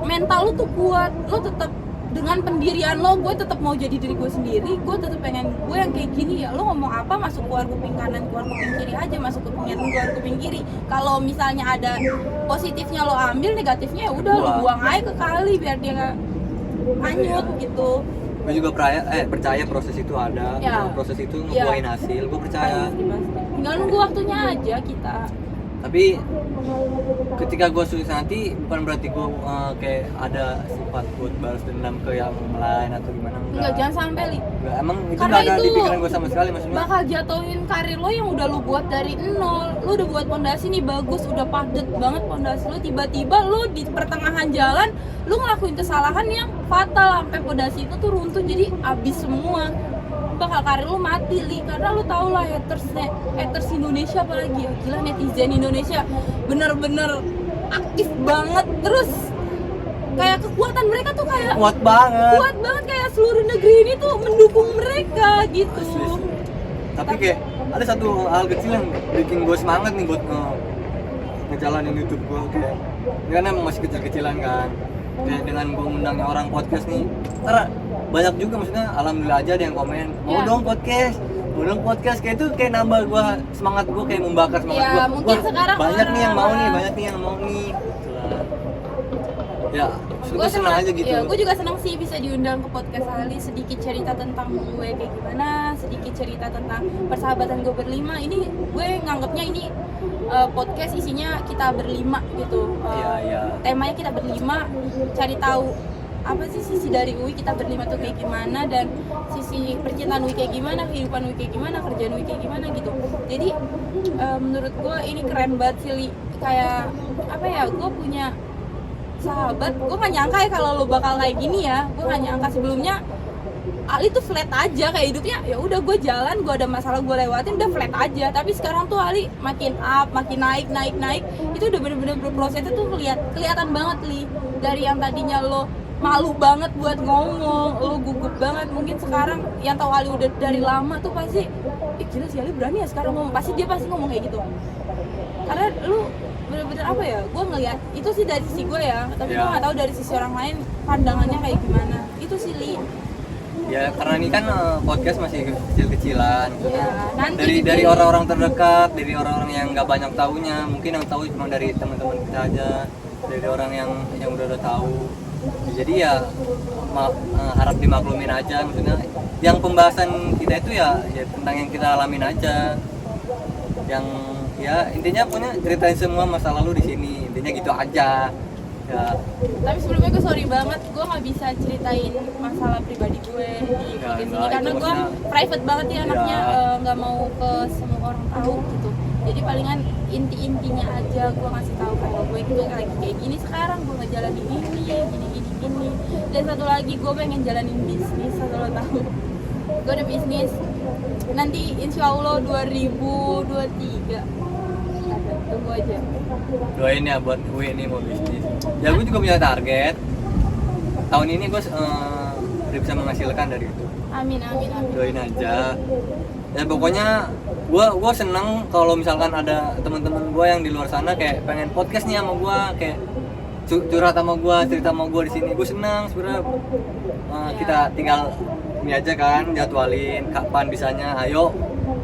mental lu tuh kuat, lu tetap dengan pendirian lo, gue tetap mau jadi diri gue sendiri, gue tetap pengen gue yang kayak gini ya. Lo ngomong apa masuk keluar kuping kanan keluar kuping kiri aja, masuk kuping kanan keluar kuping kiri. Kalau misalnya ada positifnya lo ambil, negatifnya ya udah lo buang aja ke kali biar dia nggak hanyut gitu. Gue juga percaya proses itu ada, Ya. proses itu Ya. ngebuahin hasil, gue percaya. Pasti. Tinggal nunggu waktunya aja kita. Tapi ketika gue sukses nanti bukan berarti gue kayak ada sifat buat balas dendam ke yang lain atau gimana, Enggak, jangan sampai li. Enggak, emang itu Karena nggak ada itu di pikiran gue sama sekali, maksudnya. Bakal jatuhin karir lo yang udah lo buat dari nol. Lo udah buat pondasi nih bagus, udah padet banget pondasi lo, tiba-tiba lo di pertengahan jalan lo ngelakuin kesalahan yang fatal sampai pondasi itu tuh runtuh, jadi abis semua. Bakal karir lo mati li, karena lo tau lah haters Indonesia apalagi ya, gila netizen Indonesia bener-bener aktif banget, terus kayak kekuatan mereka tuh kayak Kuat banget. kayak seluruh negeri ini tuh mendukung mereka gitu. Asli. Tapi kayak ada satu hal kecil yang bikin gue semangat nih buat ngejalanin YouTube gue. Kayak ini kan emang masih kecil-kecilan kan, kayak dengan gue undangnya orang podcast nih, karena banyak juga, maksudnya alhamdulillah aja ada yang komen mau dong podcast, kayak itu kayak nambah gue semangat, gue kayak membakar semangat Ya, gue. mungkin sekarang banyak nih yang mau nih, orang-orang- banyak nih yang mau nih. Ya, Gue gue senang aja gitu. Ya, gue juga senang sih bisa diundang ke podcast Ali, sedikit cerita tentang gue kayak gimana, sedikit cerita tentang persahabatan gue berlima. Ini gue nganggapnya ini podcast isinya kita berlima gitu. Iya. Temanya kita berlima, cari tahu apa sih sisi dari UI kita berlima tuh kayak gimana, dan sisi percintaan UI kayak gimana, kehidupan UI kayak gimana, kerjaan UI kayak gimana gitu. Jadi menurut gue ini keren banget sih Li. Kayak apa ya, gue punya sahabat, gue gak nyangka ya kalau lo bakal kayak gini ya. Gue gak nyangka sebelumnya Ali tuh flat aja kayak hidupnya, ya udah gue jalan, gue ada masalah gue lewatin udah flat aja. Tapi sekarang tuh Ali makin up, makin naik, itu udah bener-bener berprosesnya tuh kelihatan banget Li. Dari yang tadinya lo malu banget buat ngomong, lu gugup banget. Mungkin sekarang yang tahu Ali udah dari lama tuh pasti, gila si Ali berani ya sekarang ngomong. Pasti dia pasti ngomong kayak gitu. Karena lu bener-bener apa ya, gue ngeliat itu sih dari sisi gue ya, tapi gue nggak tahu dari sisi orang lain pandangannya kayak gimana. Itu sih Li. Ya karena ini kan podcast masih kecil-kecilan gitu. Ya, nanti dari orang-orang terdekat, dari orang-orang yang nggak banyak tahunya, mungkin yang tahu cuma dari teman-teman kita aja, dari orang yang udah tahu. Jadi ya harap dimaklumin aja, maksudnya yang pembahasan kita itu ya tentang yang kita alamin aja, yang ya intinya punya ceritain semua masa lalu di sini, intinya gitu aja ya. Tapi sebelumnya gue sorry banget, gue nggak bisa ceritain masalah pribadi gue di podcast ini karena gue private banget ya anaknya, nggak mau ke semua orang tahu gitu. Jadi palingan inti-intinya aja gue ngasih tahu kalau gue itu lagi kayak gini sekarang, gue ngejalanin ini. Dan satu lagi gue pengen jalanin bisnis, asal lo tahu. Gue ada bisnis nanti insya Allah 2023. Tunggu aja. Doain ya buat gue ini mau bisnis. Ya gue juga punya target. Tahun ini gue udah bisa menghasilkan dari itu. Amin. Doain aja. Ya pokoknya gue seneng kalau misalkan ada teman-teman gue yang di luar sana kayak pengen podcast nih sama gue, kayak curhat sama gue, cerita sama gue di sini. Gue seneng sebenarnya. Kita tinggal ini aja kan, jadwalin kapan bisanya. Ayo.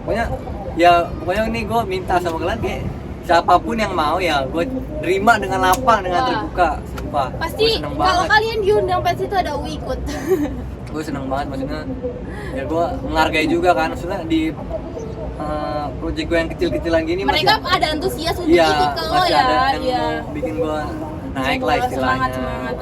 Pokoknya ini gue minta sama kalian kayak siapapun yang mau ya gue terima dengan lapang, dengan terbuka, sumpah. Pasti kalau kalian diundang pasti itu ada ikut. Gue seneng banget, maksudnya ya gue menghargai juga kan, maksudnya di project gue yang kecil-kecilan gini mereka masih ada antusias untuk ikut ke lo ya, ada yang mau bikin gue naik lah istilahnya. Semangat.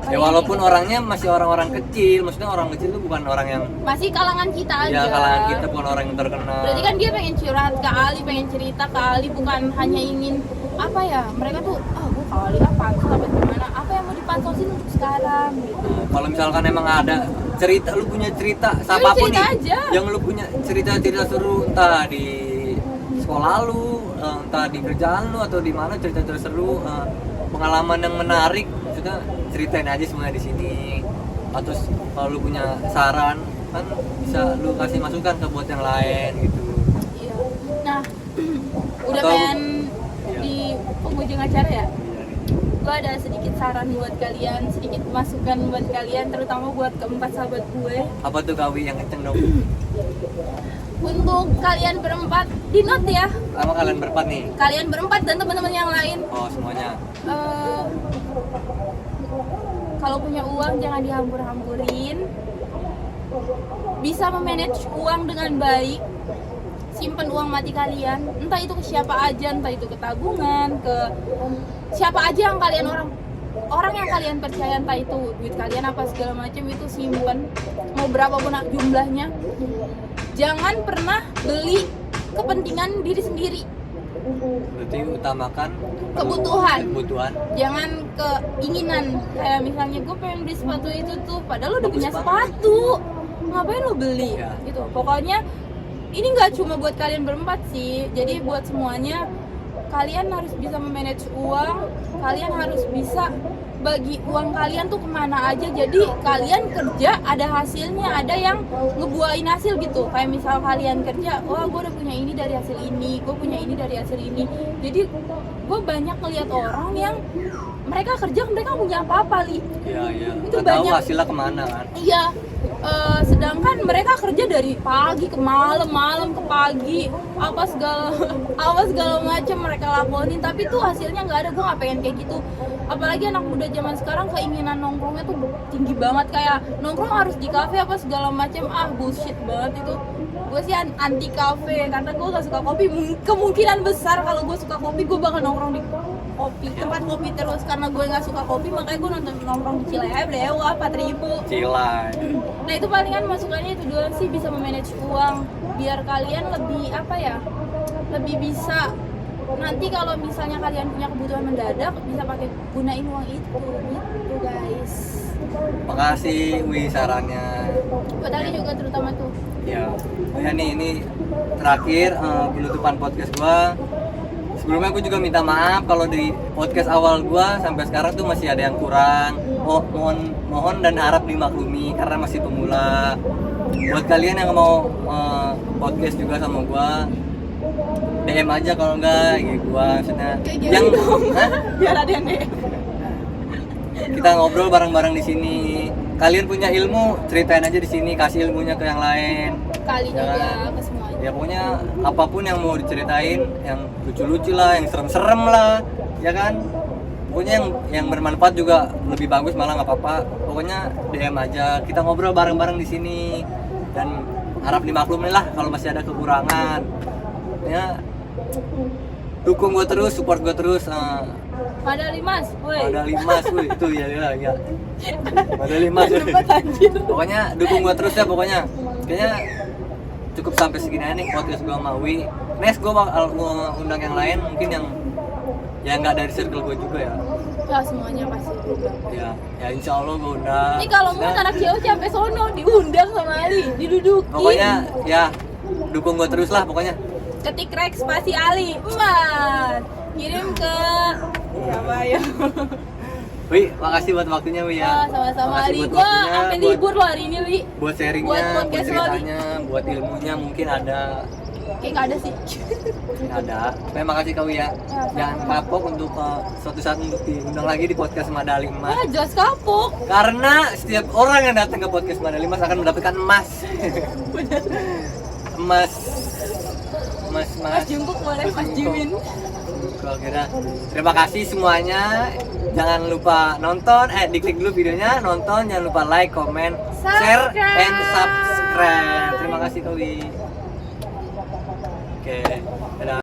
Ya walaupun orangnya masih orang-orang kecil, maksudnya orang kecil itu bukan orang yang masih kalangan kita aja. Ya kalangan kita, bukan orang yang terkenal. Berarti kan dia pengen curhat ke Ali, pengen cerita ke Ali, bukan hanya ingin apa ya, mereka tuh gue ke Ali pansos apa gimana, apa yang mau dipansosin untuk sekarang gitu. Kalau misalkan emang ada cerita, lu punya cerita siapapun nih aja. Yang lu punya cerita seru, entah di sekolah lu, entah di kerjaan lu atau di mana, cerita seru, pengalaman yang menarik, maksudnya ceritain aja semuanya di sini. Atau kalau lu punya saran kan bisa lu kasih masukan ke buat yang lain gitu. Iya. Nah, udah Atau, pengen iya. di penghujung acara ya. Iya nih. Gue ada sedikit saran buat kalian, sedikit masukan buat kalian, terutama buat keempat sahabat gue. Apa tuh Kawi yang kenceng dong? Untuk kalian berempat, di note ya. Sama kalian berempat nih. Kalian berempat dan teman-teman yang lain. Oh semuanya. Kalau punya uang jangan dihambur-hamburin. Bisa memanage uang dengan baik. Simpen uang mati kalian. Entah itu ke siapa aja, entah itu ke tabungan, ke siapa aja yang kalian orang yang kalian percaya, entah itu duit kalian apa segala macam, itu simpen. Mau berapapun jumlahnya. Jangan pernah beli kepentingan diri sendiri. Berarti utamakan kebutuhan. Jangan keinginan. Kayak misalnya gue pengen beli sepatu itu tuh, padahal lo udah punya sepatu. Ngapain lo beli? Ya. Gitu. Pokoknya ini nggak cuma buat kalian berempat sih. Jadi buat semuanya, kalian harus bisa memanage uang. Kalian harus bisa bagi uang kalian tuh kemana aja. Jadi kalian kerja ada hasilnya, ada yang ngebuahin hasil gitu. Kayak misal kalian kerja, wah gue udah punya ini dari hasil ini, gue punya ini dari hasil ini. Jadi gue banyak ngeliat orang yang mereka kerja, mereka punya apa-apa Li. Iya. Itu Nggak tahu banyak. hasilnya kemana kan. Iya. Sedangkan mereka kerja dari pagi ke malam ke pagi, apa segala macam mereka lakonin, tapi tuh hasilnya nggak ada. Gue nggak pengen kayak gitu. Apalagi anak muda zaman sekarang keinginan nongkrongnya tuh tinggi banget, kayak nongkrong harus di kafe apa segala macam. Bullshit banget itu. Gue sih anti kafe karena gue nggak suka kopi. Kemungkinan besar kalau gue suka kopi, gue bakal nongkrong di tempat kopi terus. Karena gue nggak suka kopi, makanya gue nongkrong di Cilai Blewa 4.000. Cilai. Nah itu palingan masukannya itu doang sih, bisa memanage uang biar kalian lebih lebih bisa nanti kalau misalnya kalian punya kebutuhan mendadak bisa pakai gunain uang itu gitu guys. Makasih Wi sarannya. Buat Ali juga terutama tuh. Ya nih ini terakhir penutupan podcast gua. Sebelumnya aku juga minta maaf kalau di podcast awal gua sampai sekarang tuh masih ada yang kurang. mohon dan harap dimaklumi karena masih pemula. Buat kalian yang mau podcast juga sama gua, DM aja kalau enggak ya gua maksudnya Kayak yang gini dong. Hah? Biar ada yang DM. Kita ngobrol bareng-bareng di sini. Kalian punya ilmu, ceritain aja di sini, kasih ilmunya ke yang lain. Kali Ya juga kan? ke semuanya. Ya pokoknya apapun yang mau diceritain, yang lucu-lucu lah, yang serem-serem lah, ya kan? Pokoknya yang bermanfaat juga lebih bagus, malah nggak apa-apa. Pokoknya DM aja, kita ngobrol bareng-bareng di sini dan harap dimaklumi lah kalau masih ada kekurangan. Ya, dukung gue terus, support gue terus. Padahal Mas, woi. Ada 5 wih, itu ya. Ada 5. Tempat anjir. Pokoknya dukung gua terus ya pokoknya. Kayaknya cukup sampai segini aja nih podcast gua sama Wi. Next gua bakal undang yang lain mungkin yang nggak dari circle gua juga ya. Ya semuanya pasti juga. Ya insya Allah gua undang. Ini kalau mau Maksudnya, anak cewek sampai sono diundang sama Ali, didudukin. pokoknya ya dukung gua terus lah pokoknya. Ketik rek spasi Ali, emat. Kirim ke siapa ya? Wi, makasih buat waktunya Wi ya. Sama-sama Makasih Ali. buat Gua waktunya, sampai buat- libur loh hari ini, Li. Buat sharingnya, Buat buat podcast lo, ceritanya, buat ilmunya mungkin ada. Kayak nggak ada sih. Ada. Terima kasih kau ya. Jangan kapok untuk suatu saat untuk diundang lagi di podcast Madali Emas. Wah, jelas kapok. Karena setiap orang yang datang ke podcast Madali Emas akan mendapatkan emas. emas. Mas Jungkook boleh, Mas Jimin. Kalau kira. Terima kasih semuanya. Jangan lupa nonton, diklik dulu videonya, nonton, jangan lupa like, comment, share, and subscribe. Terima kasih Kowi. Oke, dadah.